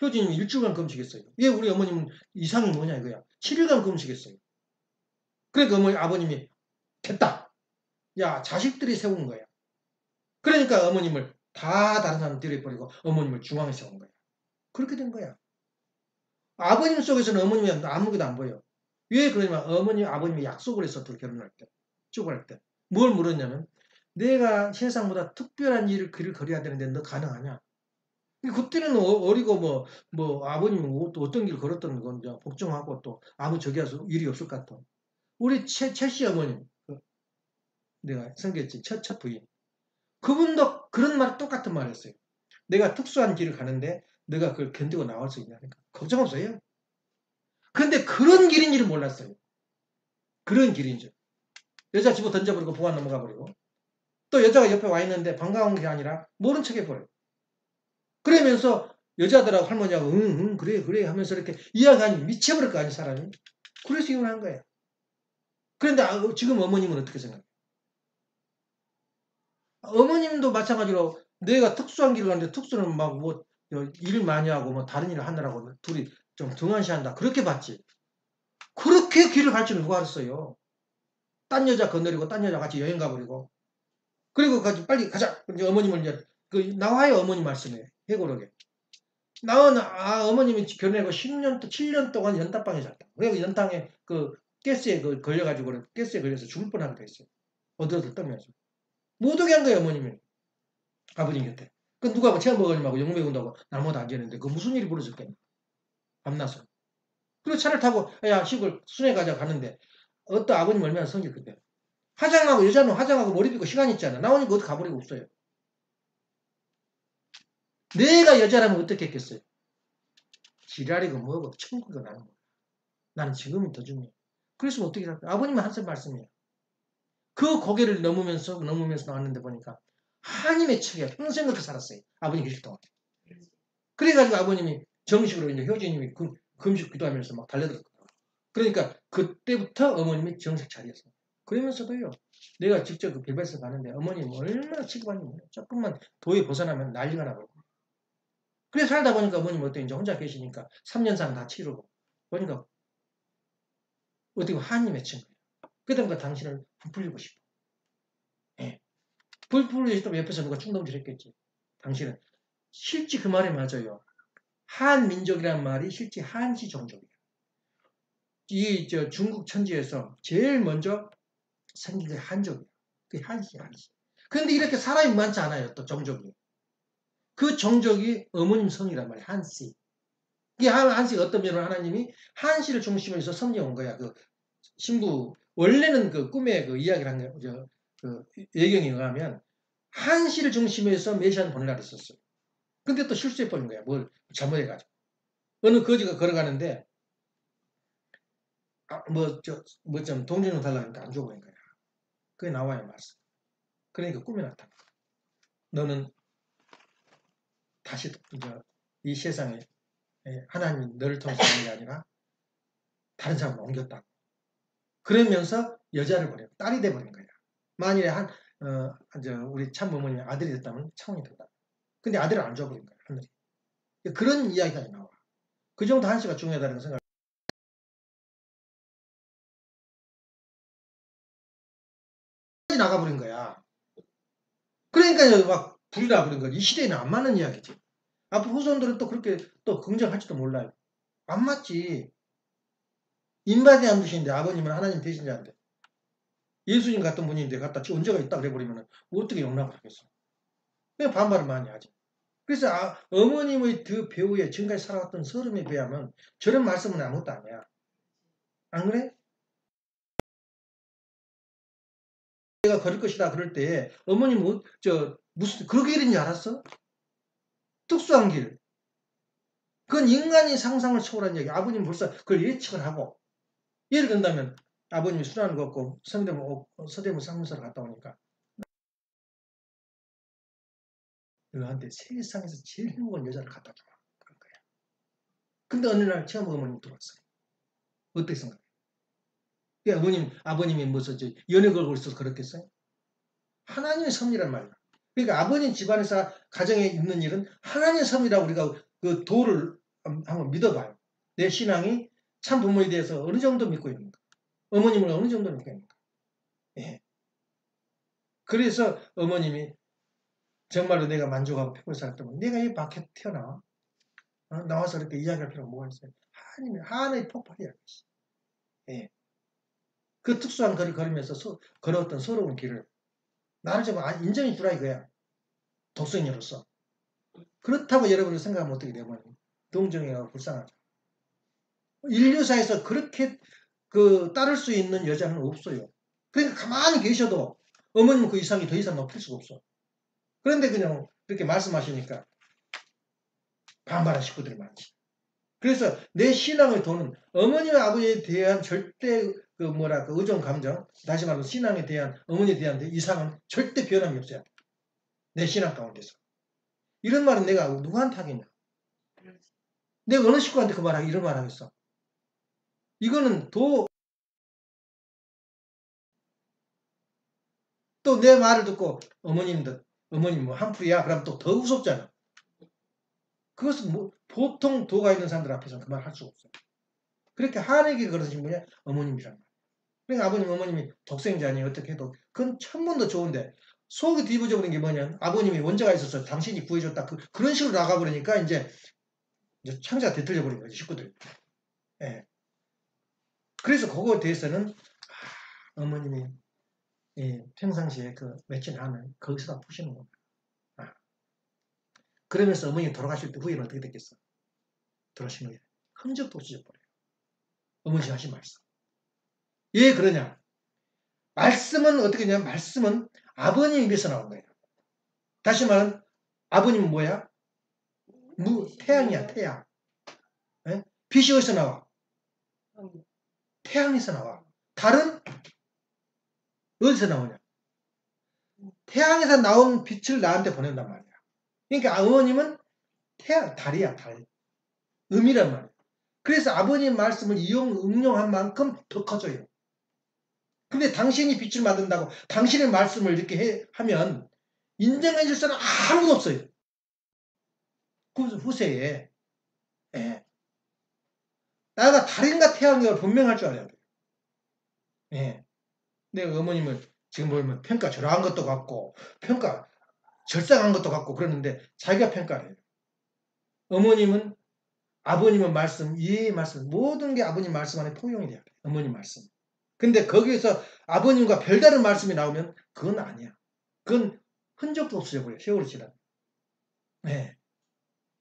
효진이 일주일간 금식했어요. 왜 우리 어머님은 이상이 뭐냐 이거야. 7일간 금식했어요. 그러니까 아버님이 됐다. 야 자식들이 세운 거야. 그러니까 어머님을 다 다른 사람 들여버리고 어머님을 중앙에 세운 거야. 그렇게 된 거야. 아버님 속에서는 어머님이 아무것도 안 보여. 왜 그러냐면 아버님이 약속을 했어. 결혼할 때. 쪽할 때. 뭘 물었냐면 내가 세상보다 특별한 일을 거려야 되는데 너 가능하냐? 그때는 어리고 아버님은 또 어떤 길을 걸었던 건 복종하고 또 아무 저기야서 일이 없을 것 같아. 우리 최씨 어머님 내가 생겼지 첫 부인 그분도 그런 말, 똑같은 말 했어요. 내가 특수한 길을 가는데 너가 그걸 견디고 나올 수 있냐니까. 걱정 없어요. 근데 그런 길인 지를 몰랐어요. 그런 길인 줄. 여자 집어 던져버리고 보안 넘어가 버리고. 또 여자가 옆에 와 있는데 반가운 게 아니라 모른 척 해버려요. 그러면서 여자들하고 할머니하고 응 그래 그래 하면서 이렇게 이야기하니 미쳐버릴 거 아니야 사람이. 그래서 이혼한 거야. 그런데 지금 어머님은 어떻게 생각해요? 어머님도 마찬가지로 내가 특수한 길을 가는데 특수는 막 뭐 일 많이 하고 뭐 다른 일을 하느라고 둘이 좀 등한시한다. 그렇게 봤지. 그렇게 길을 갈 줄은 누가 알았어요. 딴 여자 건드리고 딴 여자 같이 여행 가버리고. 그리고 빨리 가자. 이제 어머님을 이제 나와요 어머님 말씀에 해고록에. 나는 어머님이 결혼하고 10년 7년 동안 연탄방에 잤다. 그리고 연탄에 가스에 걸려가지고 가스에 걸려서 죽을 뻔하게 됐어요. 어디서 떨면서. 못 오게 한 거예요 어머님이. 아버님 곁에. 그 누가 뭐 체험 먹으님하고 영매 온다고 나무도 안 지는데 그 무슨 일이 벌어졌겠냐. 밤낮으로. 그리고 차를 타고 야 시골 순회 가자 가는데 어떤 아버님 얼마나 성질 급해요. 화장하고 여자는 화장하고 머리 빗고 시간 있잖아. 나오니까 어디 가버리고 없어요. 내가 여자라면 어떻게 했겠어요? 지랄이고 뭐고 천국이고 나는 몰라. 나는 지금이 더 중요해. 그랬으면 어떻게 할까요? 아버님은 하신 말씀이에요. 그 고개를 넘으면서 나왔는데 보니까 하나님의 척에 평생 그렇게 살았어요. 아버님 계실 동안. 그래가지고 아버님이 정식으로 이제 효진님이 금식 기도하면서 막 달려들었거든요. 그러니까 그때부터 어머님이 정식 차렸어요. 그러면서도요, 내가 직접 그 빌베에서 가는데 어머님 얼마나 취급하는지 몰라요. 조금만 도에 벗어나면 난리가 나고. 그래 살다 보니까 어머님 어때 이제 혼자 계시니까 3년상 다 치르고 보니까 어떻게 한이 맺힌 거예요. 그다음에 당신을 부풀리고 싶어. 예. 부풀리고 싶다면 옆에서 누가 충동질했겠지. 당신은 실제 그 말이 맞아요. 한민족이라는 말이 실제 한시 종족이에요. 중국 천지에서 제일 먼저 생긴 게 한족이에요. 그게 한시. 그런데 이렇게 사람이 많지 않아요. 또 종족이. 그 종족이 어머님 성이란 말이에요. 한씨. 이게 한씨가 어떤 면으로 하나님이 한씨를 중심으로 해서 성경 온 거야. 그 신부 원래는 그 꿈에 그 이야기를 한 거예요. 그 예경에 의하면 한씨를 중심으로 해서 메시아를 보내라 그랬었어요. 근데 또 실수해버린 거야. 뭘 잘못해가지고. 어느 거지가 걸어가는데 좀 돈 좀 달라니까 안 줘버린 거야. 그게 나와요 말씀. 그러니까 꿈에 나타나. 너는 다시 이제 이 세상에 하나님이 너를 통해서 하는 게 아니라 다른 사람을 옮겼다. 그러면서 여자를 보내고 딸이 돼버린 거야. 만일에 우리 참부모님이 아들이 됐다면 차원이 된다. 근데 아들을 안 줘버린 거야 하늘이. 그런 이야기가 나와. 그 정도 한시가 중요하다는 생각. 나가버린 거야. 그러니까 막 불이 나버린 거지. 이 시대에는 안 맞는 이야기지. 앞으로 후손들은 또 그렇게 또 긍정할지도 몰라요. 안 맞지. 인바디 안 두시는데 아버님은 하나님 되신자인데 예수님 같은 분인데 갖다 지 언제가 있다 그래버리면 어떻게 용납을 하겠어. 그냥 반발을 많이 하지. 그래서 어머님의 그 배우에 지금까지 살아왔던 서름에 비하면 저런 말씀은 아무것도 아니야. 안 그래? 내가 걸을 것이다 그럴 때 어머님 무슨 그렇게 이랬는지 알았어? 특수한 길. 그건 인간이 상상을 초월한 얘기. 아버님 벌써 그걸 예측을 하고 예를 든다면 아버님이 순환을 걷고 서대문 상무사를 갔다 오니까 너한테 세상에서 제일 행복한 여자를 갖다 주라. 그런 거야. 근데 어느 날 처음 어머님 들어왔어요. 어떻게 생각해? 아버님이 무슨 연애 걸고 있어서 그렇겠어요? 하나님의 섭리란 말이야. 그러니까 아버님 집안에서 가정에 있는 일은 하나님의 섭리라고 우리가 그 도를 한번 믿어봐요. 내 신앙이 참 부모에 대해서 어느 정도 믿고 있는가? 어머님을 어느 정도 믿고 있는가? 예. 그래서 어머님이 정말로 내가 만족하고 평을 살았다면 내가 이 밖에 태어나 나와서 이렇게 이야기할 필요가 뭐가 있어요? 하나님의 폭발이야. 예. 그 특수한 거리를 걸으면서 걸어왔던 서러운 길을 나를 좀 인정해 주라 이거야. 독성인으로서. 그렇다고 여러분이 생각하면 어떻게 되면 동정이가 불쌍하죠. 인류사에서 그렇게 따를 수 있는 여자는 없어요. 그러니까 가만히 계셔도 어머님은 그 이상이 더 이상 높일 수가 없어. 그런데 그냥 그렇게 말씀하시니까 반발한 식구들이 많지. 그래서 내 신앙의 도는 어머니와 아버지에 대한 절대 그 뭐랄까 의존 감정, 다시 말해서 신앙에 대한 어머니에 대한 이상은 절대 변함이 없어요. 내 신앙 가운데서. 이런 말은 내가 누구한테 하겠냐? 내가 어느 식구한테 그 말하기 이런 말 하겠어? 이거는 또 내 말을 듣고 어머님 뭐 한풀이야? 그럼 또 더 무섭잖아. 그것은 뭐 보통 도가 있는 사람들 앞에서는 그 말 할 수가 없어요. 그렇게 한에게 그러신 분이 어머님이란 말이에요. 그러니까 아버님, 어머님이 독생자니 어떻게 해도 그건 천번도 좋은데 속이 뒤집어져버린 게 뭐냐? 아버님이 원자가 있어서 당신이 구해줬다. 그런 식으로 나가버리니까 이제 창자가 뒤틀려버린 거지, 식구들. 예. 그래서 그거에 대해서는 어머님이 평상시에 그 며칠 하면 거기서다 푸시는구나. 그러면서 어머니 돌아가실 때 후에는 어떻게 됐겠어? 돌아가신 거예요. 흔적도 없어져 버려요. 어머니 하신 말씀. 왜 그러냐? 말씀은 어떻게 되냐? 말씀은 아버님 입에서 나온 거예요. 다시 말하면 아버님은 뭐야? 태양이야, 태양. 네? 빛이 어디서 나와? 태양에서 나와. 달은 어디서 나오냐? 태양에서 나온 빛을 나한테 보낸단 말이야. 그러니까 어머님은 태양, 달이야, 달. 음이란 말이야. 그래서 아버님 말씀을 응용한 만큼 더 커져요. 근데 당신이 빛을 만든다고 당신의 말씀을 이렇게 하면 인정해 줄 사람 아무도 없어요. 그 후세에. 예. 나가 달인가 태양인가 분명할 줄 알아야 돼요. 예. 내가 어머님을 지금 보면 평가 절하한 것도 같고 평가 절상한 것도 같고 그러는데 자기가 평가를 해요. 어머님은 아버님의 말씀, 이해의 말씀, 모든 게 아버님 말씀 안에 포용이 돼야 돼요. 어머님 말씀. 근데 거기에서 아버님과 별다른 말씀이 나오면 그건 아니야. 그건 흔적도 없어져 버려요. 세월이 지나면. 네.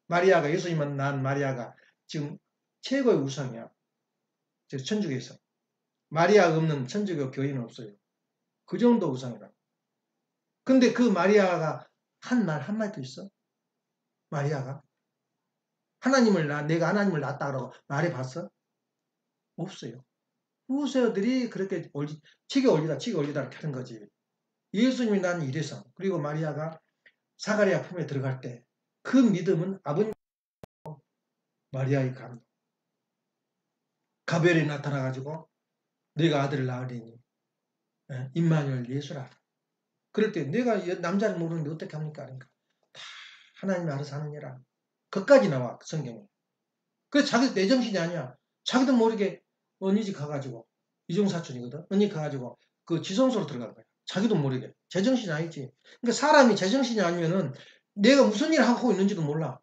마리아가, 예수님은 낳은 마리아가 지금 최고의 우상이야. 천주교에서. 마리아가 없는 천주교 교인은 없어요. 그 정도 우상이라고. 근데 그 마리아가 한 말 한마디도 있어? 마리아가? 내가 하나님을 낳았다 그러고 말해봤어? 없어요. 후세들이 그렇게 치게 올리다 이렇게 하는 거지. 예수님이 난 이래서, 그리고 마리아가 사가랴 품에 들어갈 때 그 믿음은 아버님 마리아의 감동. 가벨이 나타나가지고 내가 아들을 낳으리니 임마누엘 예수라. 그럴 때 내가 남자를 모르는데 어떻게 합니까? 그러니까 다 하나님이 알아서 하는 일이라. 그까지 나와 성경에. 그래서 자기도 내 정신이 아니야. 자기도 모르게 언니 집 가가지고 이종사촌이거든. 언니 가가지고 그 지성소로 들어간 거야. 자기도 모르게. 제정신이 아니지. 그러니까 사람이 제정신이 아니면은 내가 무슨 일을 하고 있는지도 몰라.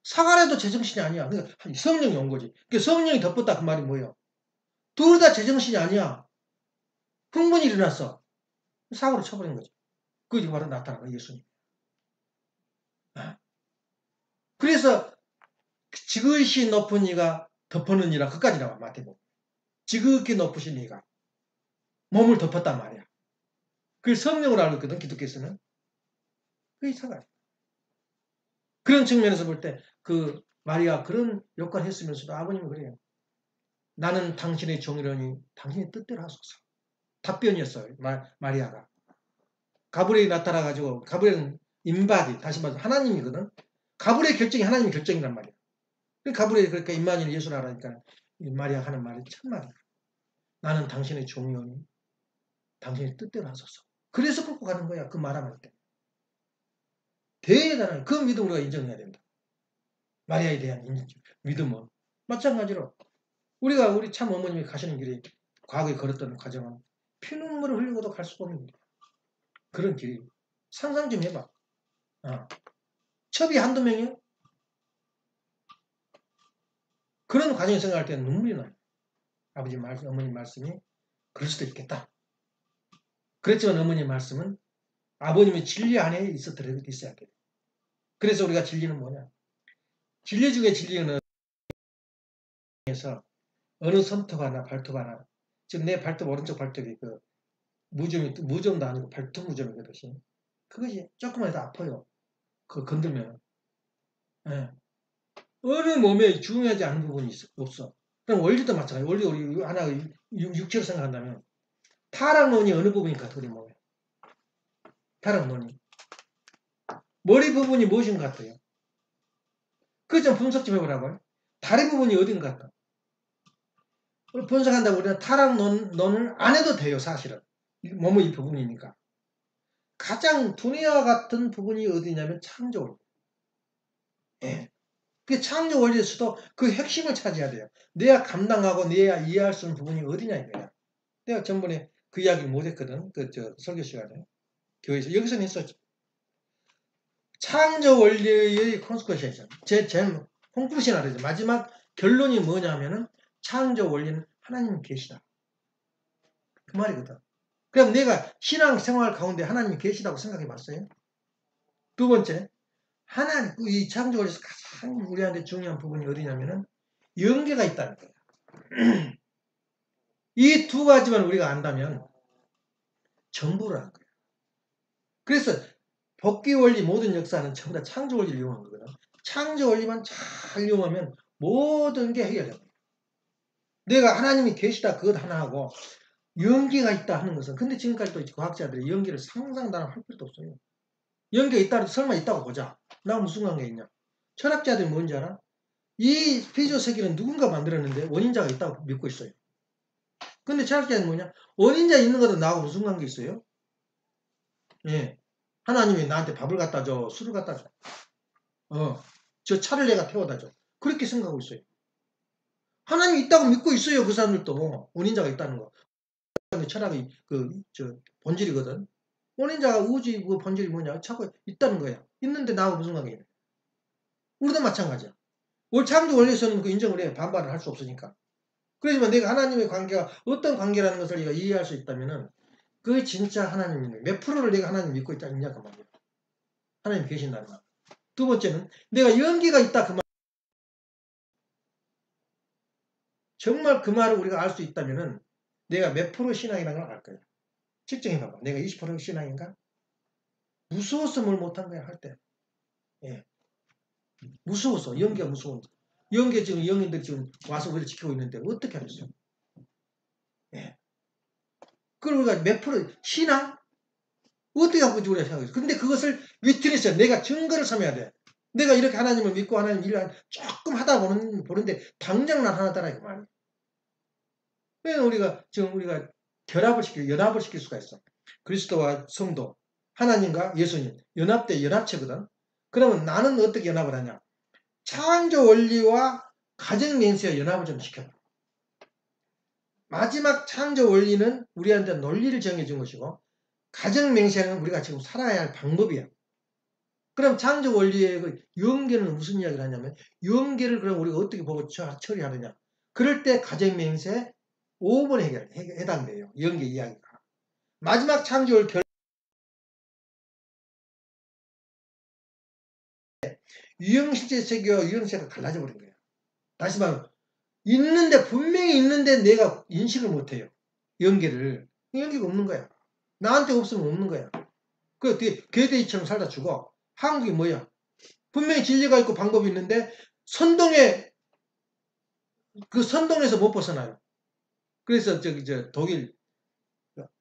사과라도 제정신이 아니야. 그러니까 성령이 온 거지. 그러니까 성령이 덮었다 그 말이 뭐예요? 둘 다 제정신이 아니야. 흥분이 일어났어. 사고를 쳐버린 거지. 그게 바로 나타난 거야, 예수님. 그래서 지극히 높은 이가 덮어는 이라 끝까지 나와 마태복음. 지극히 높으신 이가 몸을 덮었단 말이야. 그게 성령으로 알고 있거든, 기독교에서는. 그게 이상하다. 그런 측면에서 볼 때 그 마리아 그런 역할을 했으면서도 아버님은 그래요. 나는 당신의 종이라니 당신의 뜻대로 하소서. 답변이었어요, 마리아가. 가브리엘이 나타나가지고, 가브리엘은 인바디, 다시 말해서 하나님이거든. 가브리엘 결정이 하나님의 결정이란 말이야. 가브리엘이 그러니까 임마누엘 예수를 하라니까 마리아가 하는 말이 참말이야. 나는 당신의 종이오니 당신의 뜻대로 하소서. 그래서 끌고 가는 거야. 그 말함할 때. 대단한 그 믿음 우리가 인정해야 된다. 마리아에 대한 믿음은 마찬가지로 우리 참 어머님이 가시는 길이 과거에 걸었던 과정은 피눈물을 흘리고도 갈 수가 없는 그런 길이. 상상 좀 해봐. 첩이 한두 명이요? 그런 과정을 생각할 때는 눈물이 나요. 아버지 말씀, 어머님 말씀이 그럴 수도 있겠다. 그렇지만 어머님 말씀은 아버님의 진리 안에 있어야 돼요. 그래서 우리가 진리는 뭐냐? 진리 중에 진리는 에서 어느 손톱 하나, 발톱 하나. 지금 내 발톱, 오른쪽 발톱이 무좀도 아니고 발톱 무좀이거든. 그것이 조금만 더 아파요. 그거 건들면. 예. 어느 몸에 중요하지 않은 부분이 없어. 그럼 원리도 마찬가지. 원리 우리 하나 육체로 생각한다면 타락론이 어느 부분일까? 우리 몸에. 타락론이. 머리 부분이 무엇인 것 같아요? 그거 좀 분석 좀 해보라고요. 다리 부분이 어딘 것 같아? 분석한다고 우리는 타락론을 안 해도 돼요, 사실은. 몸의 이 부분이니까. 가장 두뇌와 같은 부분이 어디냐면 창조 원리. 예. 그 창조 원리에서도 그 핵심을 찾아야 돼요. 내가 감당하고 내가 이해할 수 있는 부분이 어디냐 이거야. 내가 전번에 그 이야기 못했거든. 설교 시간에. 교회에서. 여기서는 했었죠. 창조 원리의 콘스코시에이션. 제 콘클루션 하죠. 마지막 결론이 뭐냐면은 창조 원리는 하나님 계시다. 그 말이거든. 그럼 내가 신앙생활 가운데 하나님이 계시다고 생각해 봤어요? 두 번째, 하나님, 이 창조 원리에서 가장 우리한테 중요한 부분이 어디냐면은 연계가 있다는 거예요. 이 두 가지만 우리가 안다면 전부라는 거예요. 그래서 복귀 원리 모든 역사는 전부 다 창조 원리를 이용한 거거든. 창조 원리만 잘 이용하면 모든 게 해결됩니다. 내가 하나님이 계시다 그것 하나 하고 연계가 있다 하는 것은 근데 지금까지 또 과학자들이 연계를 상상도 할 필요도 없어요. 연계가 있다 설마 있다고 보자. 나하고 무슨 관계 있냐. 철학자들이 뭔지 알아? 이 피조 세계는 누군가 만들었는데 원인자가 있다고 믿고 있어요. 근데 철학자는 뭐냐? 원인자 있는 것도 나하고 무슨 관계 있어요? 예. 하나님이 나한테 밥을 갖다 줘, 술을 갖다 줘. 저 차를 내가 태워다 줘. 그렇게 생각하고 있어요. 하나님이 있다고 믿고 있어요. 그 사람들도. 원인자가 있다는 거. 철학의 본질이거든. 원인자가 우주의 그 본질이 뭐냐? 자꾸 있다는 거야. 있는데 나하고 무슨 관계냐? 우리도 마찬가지야. 창조 원리에서는 그 인정을 해. 반발을 할 수 없으니까. 그렇지만 내가 하나님의 관계가 어떤 관계라는 것을 내가 이해할 수 있다면은 그게 진짜 하나님이네. 몇 프로를 내가 하나님 믿고 있다 있냐 그 말이야. 하나님 계신다는 말. 두 번째는 내가 연기가 있다 그 말. 정말 그 말을 우리가 알 수 있다면은 내가 몇 프로 신앙이라는 걸 알 거야. 측정해봐봐. 내가 20% 신앙인가? 무서워서 뭘 못한 거야 할 때. 예. 무서워서 연기가 무서운. 연기 지금 영인들이 지금 와서 우리를 지키고 있는데 어떻게 하겠어요? 예. 그걸 우리가 몇 프로 신앙? 어떻게 하고 우리가 생각했어? 근데 그것을 위트니스 내가 증거를 삼아야 돼. 내가 이렇게 하나님을 믿고 하나님 일을 조금 하다 보는데 당장 나타나더라 그 말이야. 왜 우리가 지금 우리가 연합을 시킬 수가 있어. 그리스도와 성도, 하나님과 예수님 연합대 연합체거든. 그러면 나는 어떻게 연합을 하냐? 창조 원리와 가정 맹세와 연합을 좀 시켜봐. 마지막 창조 원리는 우리한테 논리를 정해준 것이고 가정 맹세는 우리가 지금 살아야 할 방법이야. 그럼 창조 원리의 그 연계는 무슨 이야기를 하냐면 연계를 그럼 우리가 어떻게 보고 처리하느냐. 그럴 때 가정 맹세 5번 해당돼요. 연계 이야기가. 마지막 창조를 유형실제 세계와 유형세가 갈라져 버린 거예요. 다시 말하면 있는데 분명히 있는데 내가 인식을 못해요. 연계를. 연계가 없는 거야. 나한테 없으면 없는 거야. 그 괴대이처럼 살다 죽어. 한국이 뭐야? 분명히 진리가 있고 방법이 있는데 그 선동에서 못 벗어나요. 그래서 독일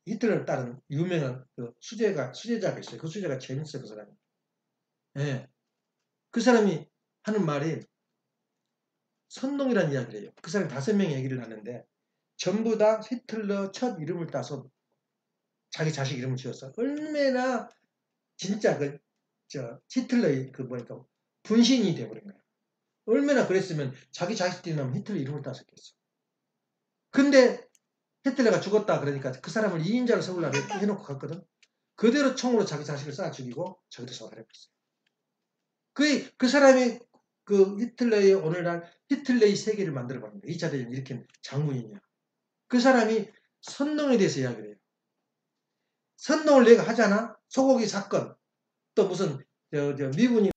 히틀러를 따른 유명한 그 수제자가 있어요. 그 수제자가 재밌어요, 그 사람이. 예. 그 사람이 하는 말이 선동이라는 이야기를 해요. 그 사람이 5명의 얘기를 하는데 전부 다 히틀러 첫 이름을 따서 자기 자식 이름을 지었어. 얼마나 진짜 히틀러의 분신이 되어버린 거야. 얼마나 그랬으면 자기 자식들이 나면 히틀러 이름을 따섰겠어. 근데 히틀러가 죽었다 그러니까 그 사람을 2인자로 세우려고 해놓고 갔거든. 그대로 총으로 자기 자식을 쏴 죽이고 저기도 소환해버렸어요. 그 사람이 그 히틀러의 오늘날 히틀러의 세계를 만들어버린 거예요. 2차 대전을 일으킨 장군이냐. 그 사람이 선동에 대해서 이야기를 해요. 선동을 내가 하잖아. 소고기 사건. 또 무슨 미군이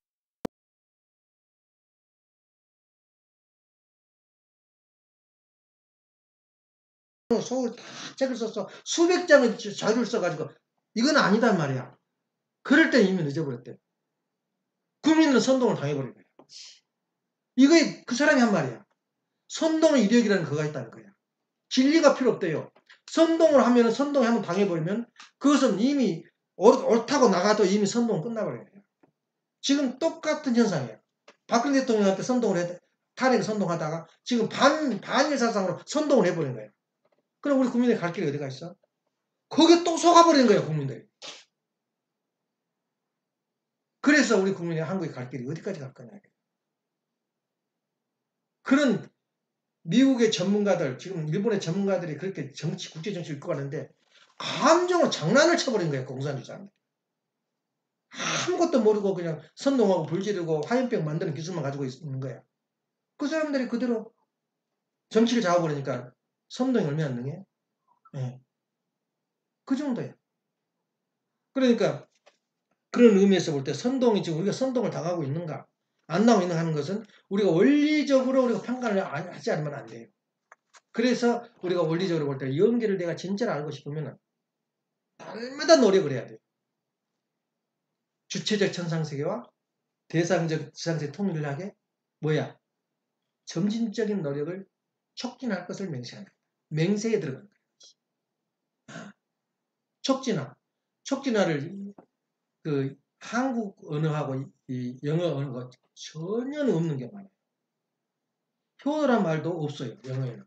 소를 다 책을 썼어. 수백 장의 자료를 써가지고 이건 아니단 말이야. 그럴 때 이미 늦어버렸대요. 국민은 선동을 당해버린 거예요. 이거에 그 사람이 한 말이야. 선동의 이력이라는 그가 있다는 거야. 진리가 필요 없대요. 선동을 하면 선동에 한번 당해버리면 그것은 이미 옳다고 나가도 이미 선동은 끝나버려요. 지금 똑같은 현상이에요. 박근혜 대통령한테 선동을 했다. 탄핵 선동하다가 지금 반일 사상으로 선동을 해버린 거예요. 그럼 우리 국민의 갈 길이 어디가 있어? 거기에 또 속아버린 거예요, 국민들이. 그래서 우리 국민의 한국에 갈 길이 어디까지 갈 거냐. 그런 미국의 전문가들, 지금 일본의 전문가들이 그렇게 국제 정치를 이끌고 가는데 감정으로 장난을 쳐버린 거예요, 공산주의자한테. 아무것도 모르고 그냥 선동하고 불지르고 화염병 만드는 기술만 가지고 있는 거야. 그 사람들이 그대로 정치를 잡아버리니까 선동이 얼마나 능해? 네. 그 정도예요. 그러니까 그런 의미에서 볼 때 선동이 지금 우리가 선동을 당하고 있는가 안 나오고 있는가 하는 것은 우리가 원리적으로 우리가 평가를 하지 않으면 안 돼요. 그래서 우리가 원리적으로 볼 때 연계를 내가 진짜로 알고 싶으면 날마다 노력을 해야 돼요. 주체적 천상세계와 대상적 지상세계 통일을 하게 뭐야? 점진적인 노력을 촉진할 것을 맹세한다. 맹세에 들어간다. 촉진화를 그 한국 언어하고 이 영어 언어가 전혀 없는 게 많아요. 효도란 말도 없어요. 영어에는.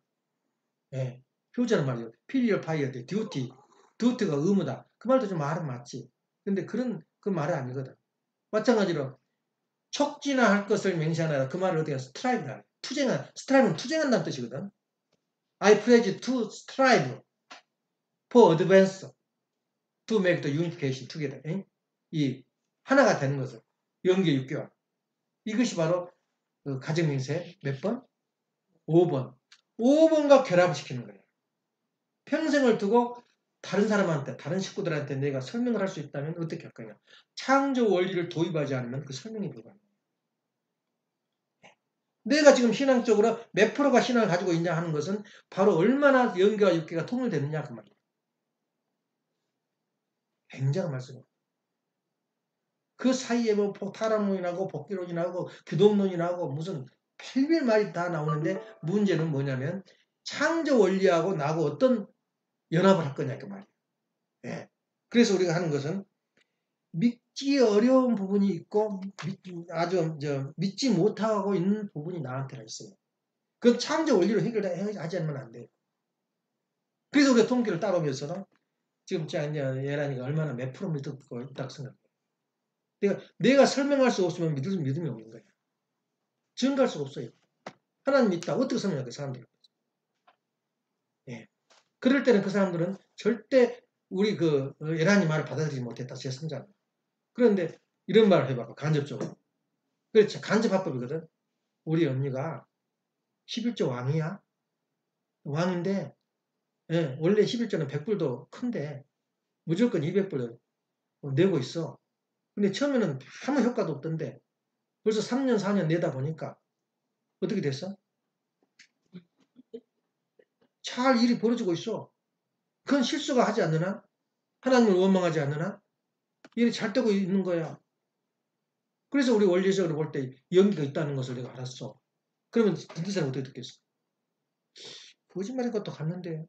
예. 효자란 말이요. 필리얼 파이어드, 듀티가 의무다. 그 말도 좀 말은 맞지. 근데 그 말은 아니거든. 마찬가지로 촉진화할 것을 맹세하라. 그 말을 어떻게 스트라이브라. 스트라이브는 투쟁한다는 뜻이거든. I pledge to strive for advance to make the unification together. 이 하나가 되는 것을 연계 6개월. 이것이 바로 그 가정맹세 몇 번? 5번. 5번과 결합을 시키는 거예요. 평생을 두고 다른 사람한테, 다른 식구들한테 내가 설명을 할 수 있다면 어떻게 할 거냐. 창조 원리를 도입하지 않으면 그 설명이 불가능해요. 내가 지금 신앙적으로 몇 프로가 신앙을 가지고 있냐 하는 것은 바로 얼마나 연계와 육계가 통일되느냐 그 말이에요. 굉장한 말씀이에요. 그 사이에 뭐 타락론이 나고 복귀론이 나고 규동론이 나고 무슨 별별 말이 다 나오는데 문제는 뭐냐면 창조 원리하고 나하고 어떤 연합을 할 거냐 그 말이에요. 예. 그래서 우리가 하는 것은 믿기 어려운 부분이 있고 아주 믿지 못하고 있는 부분이 나한테는 있어요. 그건 창조 원리로 해결하지 않으면 안 돼요. 그래서 우리가 통계를 따라오면서는 지금 이제 예란이가 얼마나 몇 프로 믿고 있다고 생각해요. 내가 설명할 수 없으면 믿음이 없는 거예요. 증거할 수가 없어요. 하나님 믿다. 어떻게 설명할까요, 사람들? 예. 그럴 때는 그 사람들은 절대 우리 예란이 말을 받아들이지 못했다. 제 성장. 그런데 이런 말을 해봐봐. 간접적으로. 그렇죠. 간접합법이거든. 우리 언니가 11조 왕이야. 왕인데 예, 원래 11조는 100불도 큰데 무조건 200불을 내고 있어. 근데 처음에는 아무 효과도 없던데 벌써 3년 4년 내다 보니까 어떻게 됐어? 잘 일이 벌어지고 있어. 그건 실수가 하지 않는 한, 하나님을 원망하지 않는 한 일이 잘 되고 있는 거야. 그래서 우리 원리적으로 볼 때 연기가 있다는 것을 내가 알았어. 그러면 듣는 사람이 어떻게 듣겠어? 거짓말인 것도 같는데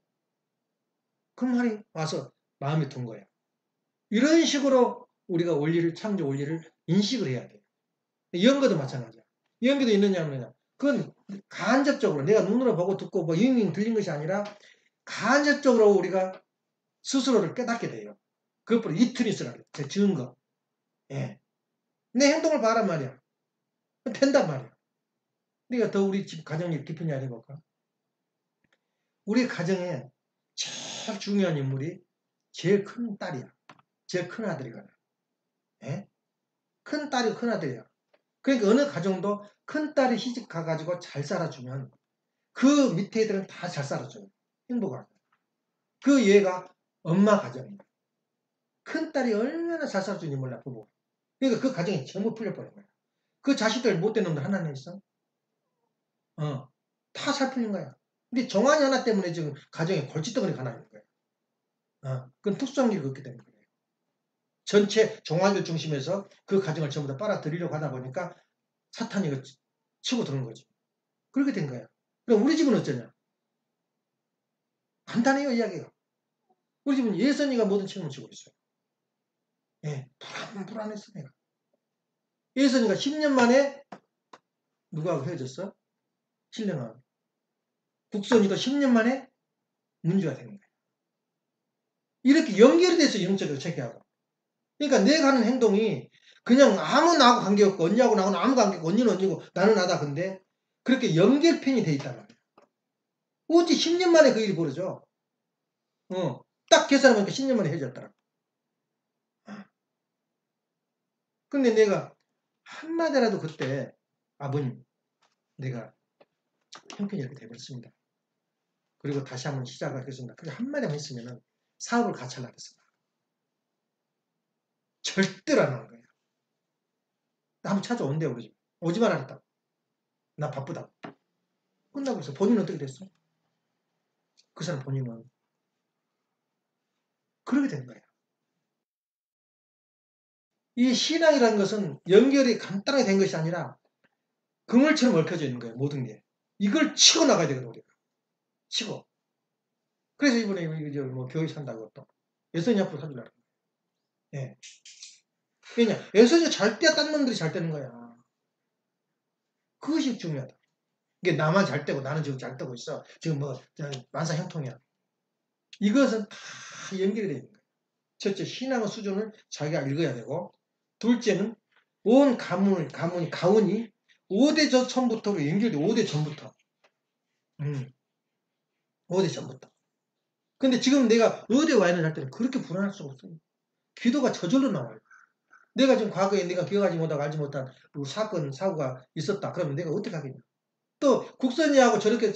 그 말이 와서 마음이 든 거야. 이런 식으로 우리가 창조 원리를 인식을 해야 돼. 연거도 마찬가지야. 연기도 있느냐 없느냐. 그건 간접적으로 내가 눈으로 보고 듣고 뭐 잉잉 들린 것이 아니라 간접적으로 우리가 스스로를 깨닫게 돼요. 그것보다 이틀이스라 그래. 제 증거. 예. 내 행동을 봐란 말이야. 된단 말이야. 우리가 더 우리 집 가정일 깊은 이야기 해볼까? 우리 가정에 제일 중요한 인물이 제일 큰 딸이야. 제일 큰 아들이거든. 예? 큰 딸이 큰 아들이야. 그러니까 어느 가정도 큰 딸이 시집 가가지고 잘 살아주면 그 밑에 애들은 다 잘 살아줘요. 행복하게. 그 얘가 엄마 가정이야. 큰 딸이 얼마나 잘 살아주는지 몰라, 부부. 그러니까 그 가정이 전부 풀려버린 거야. 그 자식들 못된 놈들 하나는 있어? 다 살 풀린 거야. 근데 정한이 하나 때문에 지금 가정에 골칫덩어리가 하나 있는 거야. 그건 특수한 일이 그렇기 때문에 그래요. 전체 종아리를 중심해서 그 가정을 전부 다 빨아들이려고 하다 보니까 사탄이 이거 치고 드는 거지. 그렇게 된 거야. 그럼 우리 집은 어쩌냐? 간단해요, 이야기가. 우리 집은 예선이가 모든 책임을 지고 있어요. 예, 불안했어, 내가. 예선이가 10년 만에 누구하고 헤어졌어? 신령하고. 국선이도 10년 만에 문제가 되는 거야. 이렇게 연결이 돼서 영적으로 체계하고. 그러니까 내가 하는 행동이 그냥 아무 나하고 관계없고 언니하고 나하고는 아무 관계없고 언니는 언니고 나는 나다. 근데 그렇게 연결편이 돼 있단 말이야. 어찌 10년 만에 그 일이 벌어져. 딱 계산해보니까 10년 만에 헤어졌더라. 근데 내가 한마디라도 그때 아버님 내가 형편이 이렇게 돼버렸습니다. 그리고 다시 한번 시작을 하겠습니다. 그게 한마디만 했으면은 사업을 같이 하려고 했어. 절대로 안 하는 거야. 나 한번 찾아온대 우리 집. 오지만 않았다. 나 바쁘다. 끝나고 있어. 본인은 어떻게 됐어? 그 사람 본인은 그렇게 된 거야. 이 신앙이라는 것은 연결이 간단하게 된 것이 아니라 그물처럼 얽혀져 있는 거예요. 모든 게. 이걸 치고 나가야 되거든 우리가. 치고. 그래서 이번에 이제 뭐 교회 산다고 또 예선이 앞으로 사주려고. 예. 왜냐? 예선이 잘 때야 딴 놈들이 잘 되는 거야. 그것이 중요하다. 이게 나만 잘 되고 나는 지금 잘 되고 있어. 지금 뭐 만사형통이야. 이것은 다 연결이 되어 있는 거예요. 첫째, 신앙의 수준을 자기가 읽어야 되고, 둘째는 온 가문이 5대 전부터 연결돼. 5대 전부터. 5대 전부터. 근데 지금 내가 어디에 와 있는지 할 때는 그렇게 불안할 수가 없어요. 기도가 저절로 나와요. 내가 지금 과거에 내가 기억하지 못하고 알지 못한 사고가 있었다. 그러면 내가 어떻게 하겠냐. 또 국선이하고 저렇게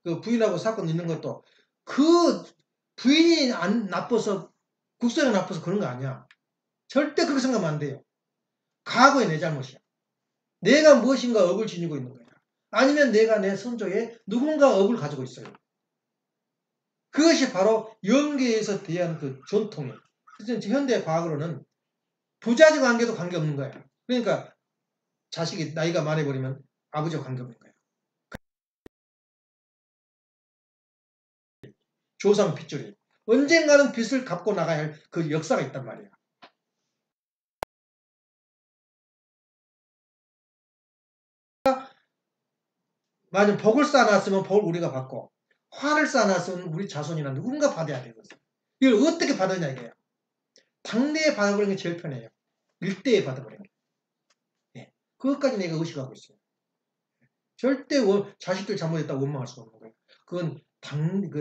그 부인하고 사건 있는 것도 그 부인이 안 나빠서 국선이 나빠서 그런 거 아니야. 절대 그렇게 생각하면 안 돼요. 과거의 내 잘못이야. 내가 무엇인가 업을 지니고 있는 거야. 아니면 내가 내 선조에 누군가 업을 가지고 있어요. 그것이 바로 연계에서 대한 그 전통이에요. 그래서 현대 과학으로는 부자지 관계도 관계없는 거야. 그러니까 자식이 나이가 많아버리면 아버지와 관계없는 거야. 조상 핏줄이. 언젠가는 빚을 갚고 나가야 할 그 역사가 있단 말이야. 만약 복을 쌓아놨으면 복을 우리가 받고 화를 쌓아놨으면 우리 자손이나 누군가 받아야 되거든. 이걸 어떻게 받느냐 이게요. 당대에 받아버리는 게 제일 편해요. 일대에 받아버리는 게. 네. 그것까지 내가 의식하고 있어요. 절대 자식들 잘못했다고 원망할 수 없는 거예요. 그건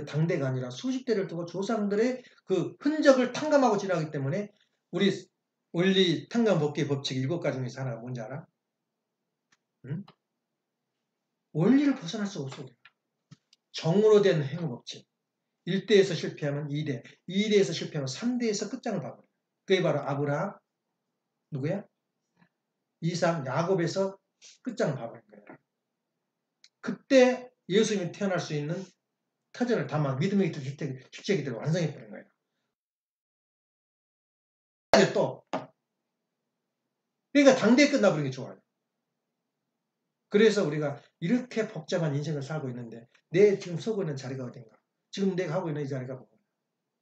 당대가 아니라 수십 대를 두고 조상들의 그 흔적을 탕감하고 지나가기 때문에 우리 원리 탕감복귀 법칙 7가지 중에서 하나가 뭔지 알아? 응? 원리를 벗어날 수가 없어. 정으로 된 행위법칙. 1대에서 실패하면 2대, 2대에서 실패하면 3대에서 끝장을 봐버려요. 그게 바로 아브라함, 누구야? 이삭, 야곱에서 끝장을 봐버린 거예요. 그때 예수님이 태어날 수 있는 터전을 담아 믿음의 실제기들을 완성해버린 거예요. 또 그러니까 당대에 끝나버리는 게 좋아요. 그래서 우리가 이렇게 복잡한 인생을 살고 있는데 내 지금 서고 있는 자리가 어딘가? 지금 내가 하고 있는 이 자리가 뭐고?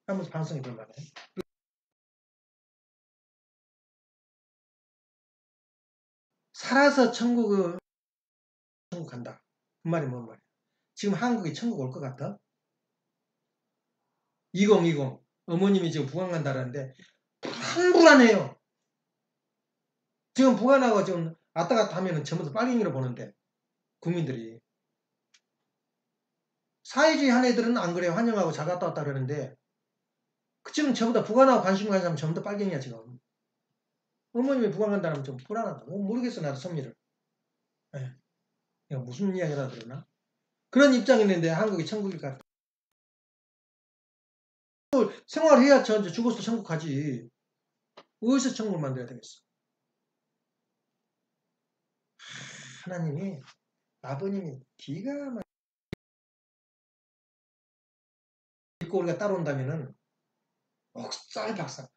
한번 방송해 볼 만해. 살아서 천국 간다. 그 말이 뭔 말이야? 지금 한국이 천국 올 것 같아? 2020 어머님이 지금 부관 간다는데 불안해요. 지금 부관하고 지금 왔다 갔다 하면은 전부 다 빨갱이로 보는데 국민들이 사회주의 한 애들은 안 그래요. 환영하고 잘 갔다 왔다 그러는데 지금 전부 다 부관하고 관심 가는 사람 전부 다 빨갱이야 지금. 어머님이 부관 간다면 좀 불안하다. 모르겠어 나도 섭리를. 네. 무슨 이야기라 그러나? 그런 입장이 있는데 한국이 천국일 것 같아. 생활해야 죽어서 천국 가지. 어디서 천국을 만들어야 되겠어? 하나님이 아버님이 기가 막 믿고 우리가 따라온다면은 옥살박살.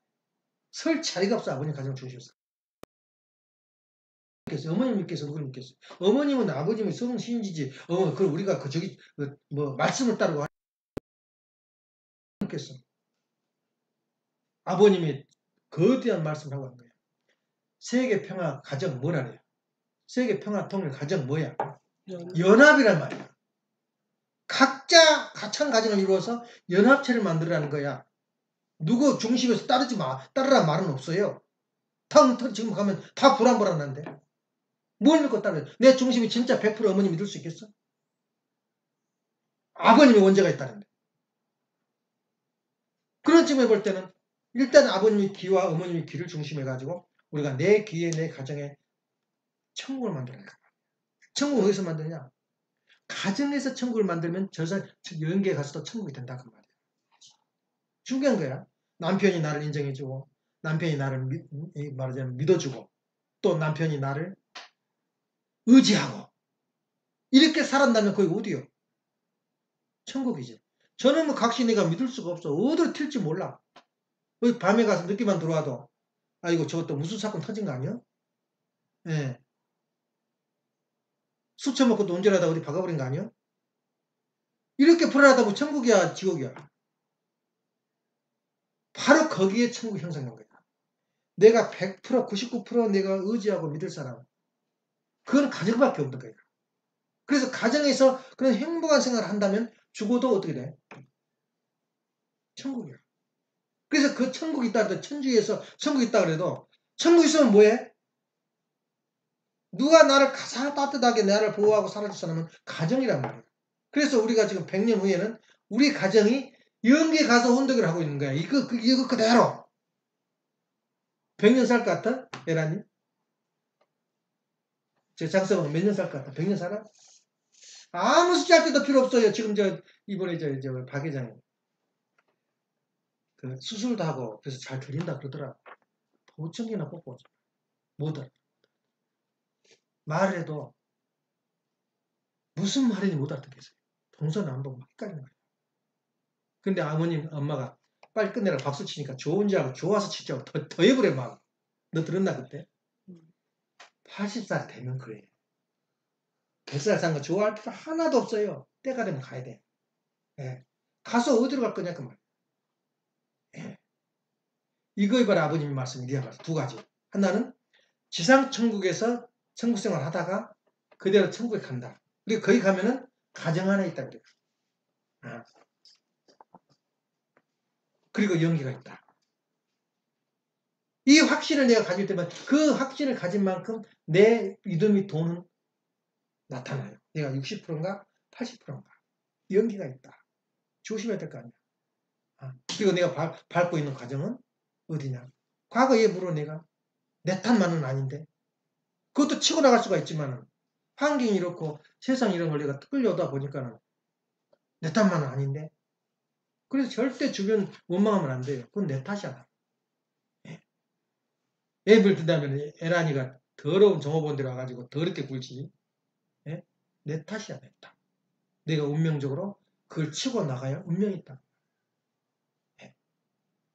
설 자리가 없어. 아버님 가정 중심에서. 어머님 믿겠어? 누굴 믿겠어? 어머님은 아버님이 성신지지. 그럼 우리가 뭐 말씀을 따르고 하겠어. 아버님이 거대한 말씀을 하고 한 거야. 세계 평화 가정 뭐라 그래요? 세계 평화 통일 가정 뭐야? 연합이란 말이야. 각자 가창 가정을 이루어서 연합체를 만들라는 거야. 누구 중심에서 따르라 말은 없어요. 지금 가면 다 불안불안한데. 뭘 믿고 따르래? 내 중심이 진짜 100% 어머니 믿을 수 있겠어? 아버님이 원죄가 있다는데. 그런 측면에 볼 때는 일단 아버님의 귀와 어머님의 귀를 중심해가지고 우리가 내 귀에 내 가정에 천국을 만들어야 돼. 천국을 어디서 만드냐? 가정에서 천국을 만들면 여행계에 가서도 천국이 된다 그 말이야. 중요한 거야. 남편이 나를 인정해주고 남편이 나를 말하자면 믿어주고 또 남편이 나를 의지하고 이렇게 살았다면 거기 어디요? 천국이지. 저는 뭐 각시 내가 믿을 수가 없어. 어디로 튈지 몰라. 밤에 가서 늦게만 들어와도 아이고 저것도 무슨 사건 터진 거 아니야? 예. 술 처먹고 또 운전하다 어디 박아버린 거 아니야? 이렇게 불안하다고 천국이야 지옥이야? 바로 거기에 천국 형성된 거야. 내가 100% 99% 내가 의지하고 믿을 사람 그건 가정밖에 없는 거야. 그래서 가정에서 그런 행복한 생활을 한다면 죽어도 어떻게 돼? 천국이야. 그래서 그 천국이 있다 그래도 천주에서 천국이 있다 그래도 천국 있으면 뭐해? 누가 나를 가장 따뜻하게 나를 보호하고 살아줄 사람은 가정이란 말이야. 그래서 우리가 지금 100년 후에는 우리 가정이 영계 가서 혼덕을 하고 있는 거야. 이거 그대로. 100년 살 것 같아? 에라님? 제 장서방 몇 년 살 것 같아? 100년 살아? 아무 숫자 때도 필요 없어요. 지금 이번에 박 회장이 그 수술도 하고 그래서 잘 들린다 그러더라. 보청기나 뽑고 못 알아. 말을 해도 무슨 말인지 못 알아듣겠어요. 동선 안 보고 막 헷갈리는 거예요. 근데 아버님, 엄마가 빨리 끝내라 박수 치니까 좋은 줄 알고 좋아서 치자고 더 해버려 막. 너 들었나 그때? 80살 되면 그래. 100살 산 거 좋아할 필요 하나도 없어요. 때가 되면 가야 돼. 예. 가서 어디로 갈 거냐 그 말. 예. 이거에 바로 아버님의 말씀이 두 가지. 하나는 지상천국에서 천국생활 하다가 그대로 천국에 간다. 그리고 거기 가면은 가정 안에 있다 그래요. 아. 그리고 연기가 있다. 이 확신을 내가 가질 때만 그 확신을 가진 만큼 내 믿음이 돈은 나타나요. 내가 60%인가 80%인가 연기가 있다. 조심해야 될 거 아니야. 그리고 내가 밟고 있는 과정은 어디냐. 과거에 물어 내가 내 탓만은 아닌데 그것도 치고 나갈 수가 있지만 환경이 이렇고 세상 이런 걸 내가 끌려오다 보니까는 내 탓만은 아닌데 그래서 절대 주변 원망하면 안 돼요. 그건 내 탓이야. 예를 든다면 에란이가 더러운 종업원들 와가지고 더럽게 굴지. 예? 내 탓이야, 내 탓. 내가 운명적으로 그걸 치고 나가야 운명이 있다. 예.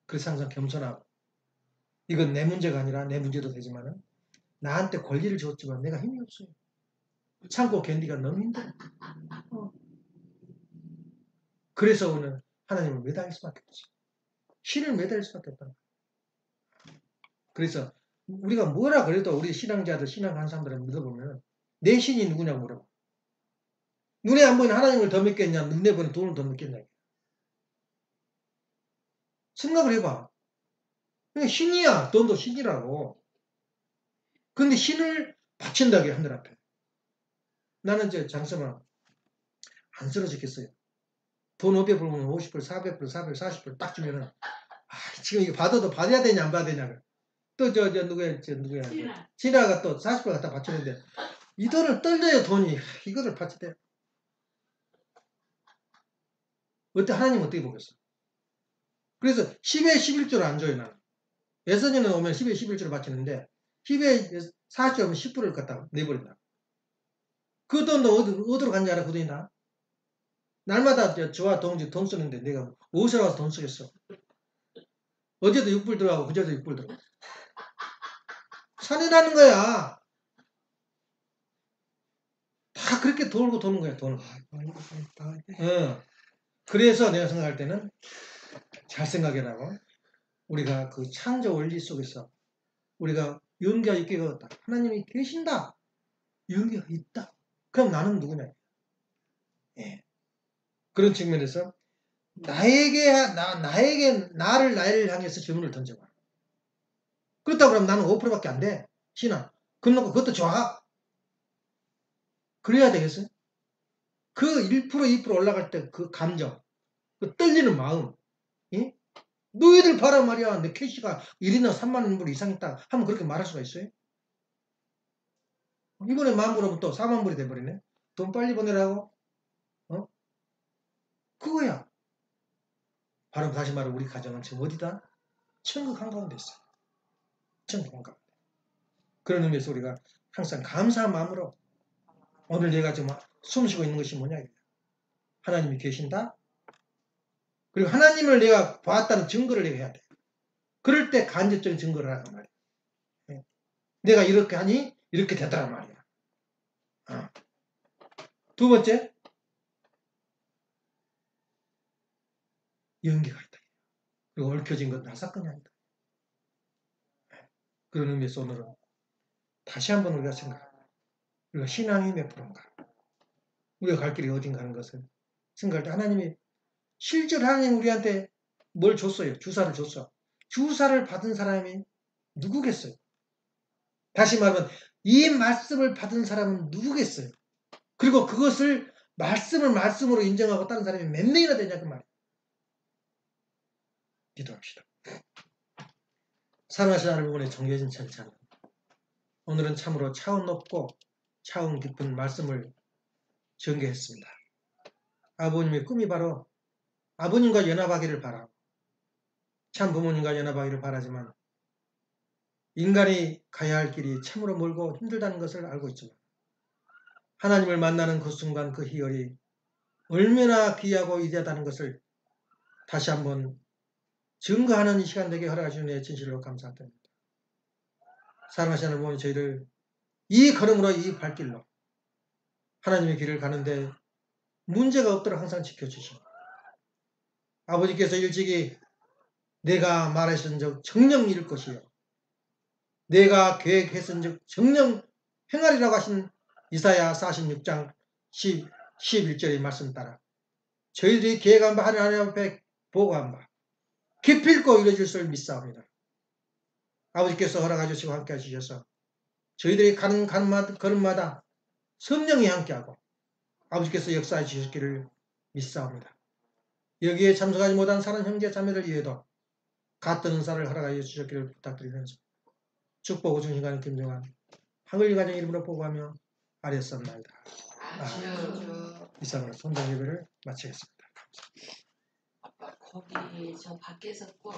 그래서 항상 겸손하고 이건 내 문제가 아니라 내 문제도 되지만은 나한테 권리를 줬지만 내가 힘이 없어요. 참고 견디가 너무 힘들어. 그래서 오늘 하나님을 매달릴 수밖에 없어. 신을 매달릴 수밖에 없다. 그래서 우리가 뭐라 그래도 우리 신앙자들, 신앙하는 사람들을 믿어보면 내 신이 누구냐고 물어봐. 눈에 안 보이는 하나님을 더 믿겠냐, 눈에 보이는 돈을 더 믿겠냐. 생각을 해봐. 신이야. 돈도 신이라고. 근데 신을 바친다고요, 하늘 앞에. 나는 장서방 안 쓰러졌겠어요. 돈 500불 보면 50불, 400불, 400불, 40불 딱 주면은 지금 이거 받아야 되냐 안 받아야 되냐. 또 누구야. 진아가 또 40불 갖다 바쳤는데 이 돈을 떨려요 돈이. 이거를 바쳐야 돼. 하나님 어떻게 보겠어? 그래서 10에 11조를 안 줘요 나는. 예선이는 오면 10에 11조를 바치는데 10에 40조 오면 10불을 갖다 내버린다. 그 돈도 어디로 갔냐 알아 그 돈이 나? 날마다 저와 동지 돈 쓰는데 내가 어디서 나와서 돈 쓰겠어? 어제도 6불 들어가고 그제도 6불 들어가고. 산이라는 거야. 다 그렇게 돌고 도는 거야, 돈을. 그래서 내가 생각할 때는 잘 생각해라고. 우리가 그 창조 원리 속에서 우리가 윤기가 있게 되었다. 하나님이 계신다. 윤기가 있다. 그럼 나는 누구냐? 예. 그런 측면에서 나를 향해서 질문을 던져봐. 그렇다고 그러면 나는 5%밖에 안 돼. 신앙. 그럼 놓고 그것도 좋아. 그래야 되겠어요? 그 1%, 2% 올라갈 때 그 감정, 그 떨리는 마음, 예? 너희들 봐라 말이야. 내 캐시가 1이나 3만 불 이상 있다 하면 그렇게 말할 수가 있어요? 이번에 10,000불로부터 4만 불이 돼버리네. 돈 빨리 보내라고? 어? 그거야. 바로 다시 말해 우리 가정은 지금 어디다? 천국 한가운데 있어. 천국 한가운데. 그런 의미에서 우리가 항상 감사한 마음으로 오늘 내가 지금 숨쉬고 있는 것이 뭐냐? 하나님이 계신다? 그리고 하나님을 내가 봤다는 증거를 내가 해야 돼. 그럴 때 간접적인 증거를 하란 말이야. 내가 이렇게 하니 이렇게 되더란 말이야. 두 번째, 연기가 있다. 그리고 얽혀진 건 다 사건이 아니다. 그런 의미에서 오늘은 다시 한번 우리가 생각합니다. 우리가 신앙이 몇 프로인가? 우리가 갈 길이 어딘가 하는 것을 생각할 때 하나님이 실제로 하나님 우리한테 뭘 줬어요? 주사를 줬어. 주사를 받은 사람이 누구겠어요? 다시 말하면 이 말씀을 받은 사람은 누구겠어요? 그리고 그것을 말씀으로 인정하고 다른 사람이 몇 명이나 되냐 그 말이에요. 기도합시다. 사랑하시는 하나님의 정해진 찬찬. 오늘은 참으로 차원 높고 차원 깊은 말씀을 전개했습니다. 아버님의 꿈이 바로 아버님과 연합하기를 바라고 참 부모님과 연합하기를 바라지만 인간이 가야 할 길이 참으로 멀고 힘들다는 것을 알고 있지만 하나님을 만나는 그 순간 그 희열이 얼마나 귀하고 위대하다는 것을 다시 한번 증거하는 이 시간 되게 허락해 주신 내 진실로 감사드립니다. 사랑하시는 하나님, 저희를 이 걸음으로 이 발길로 하나님의 길을 가는데 문제가 없도록 항상 지켜주시고 아버지께서 일찍이 내가 말하신 적 정령 이룰 것이요 내가 계획했은 적 정령 행하리라고 하신 이사야 46장 11절의 말씀 따라 저희들이 계획한 바 하나님 앞에 보고한 바 기필코 이루어질 줄 믿사옵니다. 아버지께서 허락해 주시고 함께 하시셔서 저희들이 가는 걸음마다 성령이 함께하고 아버지께서 역사해 주셨기를 믿사옵니다. 여기에 참석하지 못한 사는 형제 자매를 위해도 같은 은사를 허락하여 주셨기를 부탁드리면서 축복을 중심가는 김정환 하늘리 가정 이름으로 보고하며 아뢰었습니다. 이상으로 손당 예배를 마치겠습니다. 아빠 거기 저 밖에서 꺼.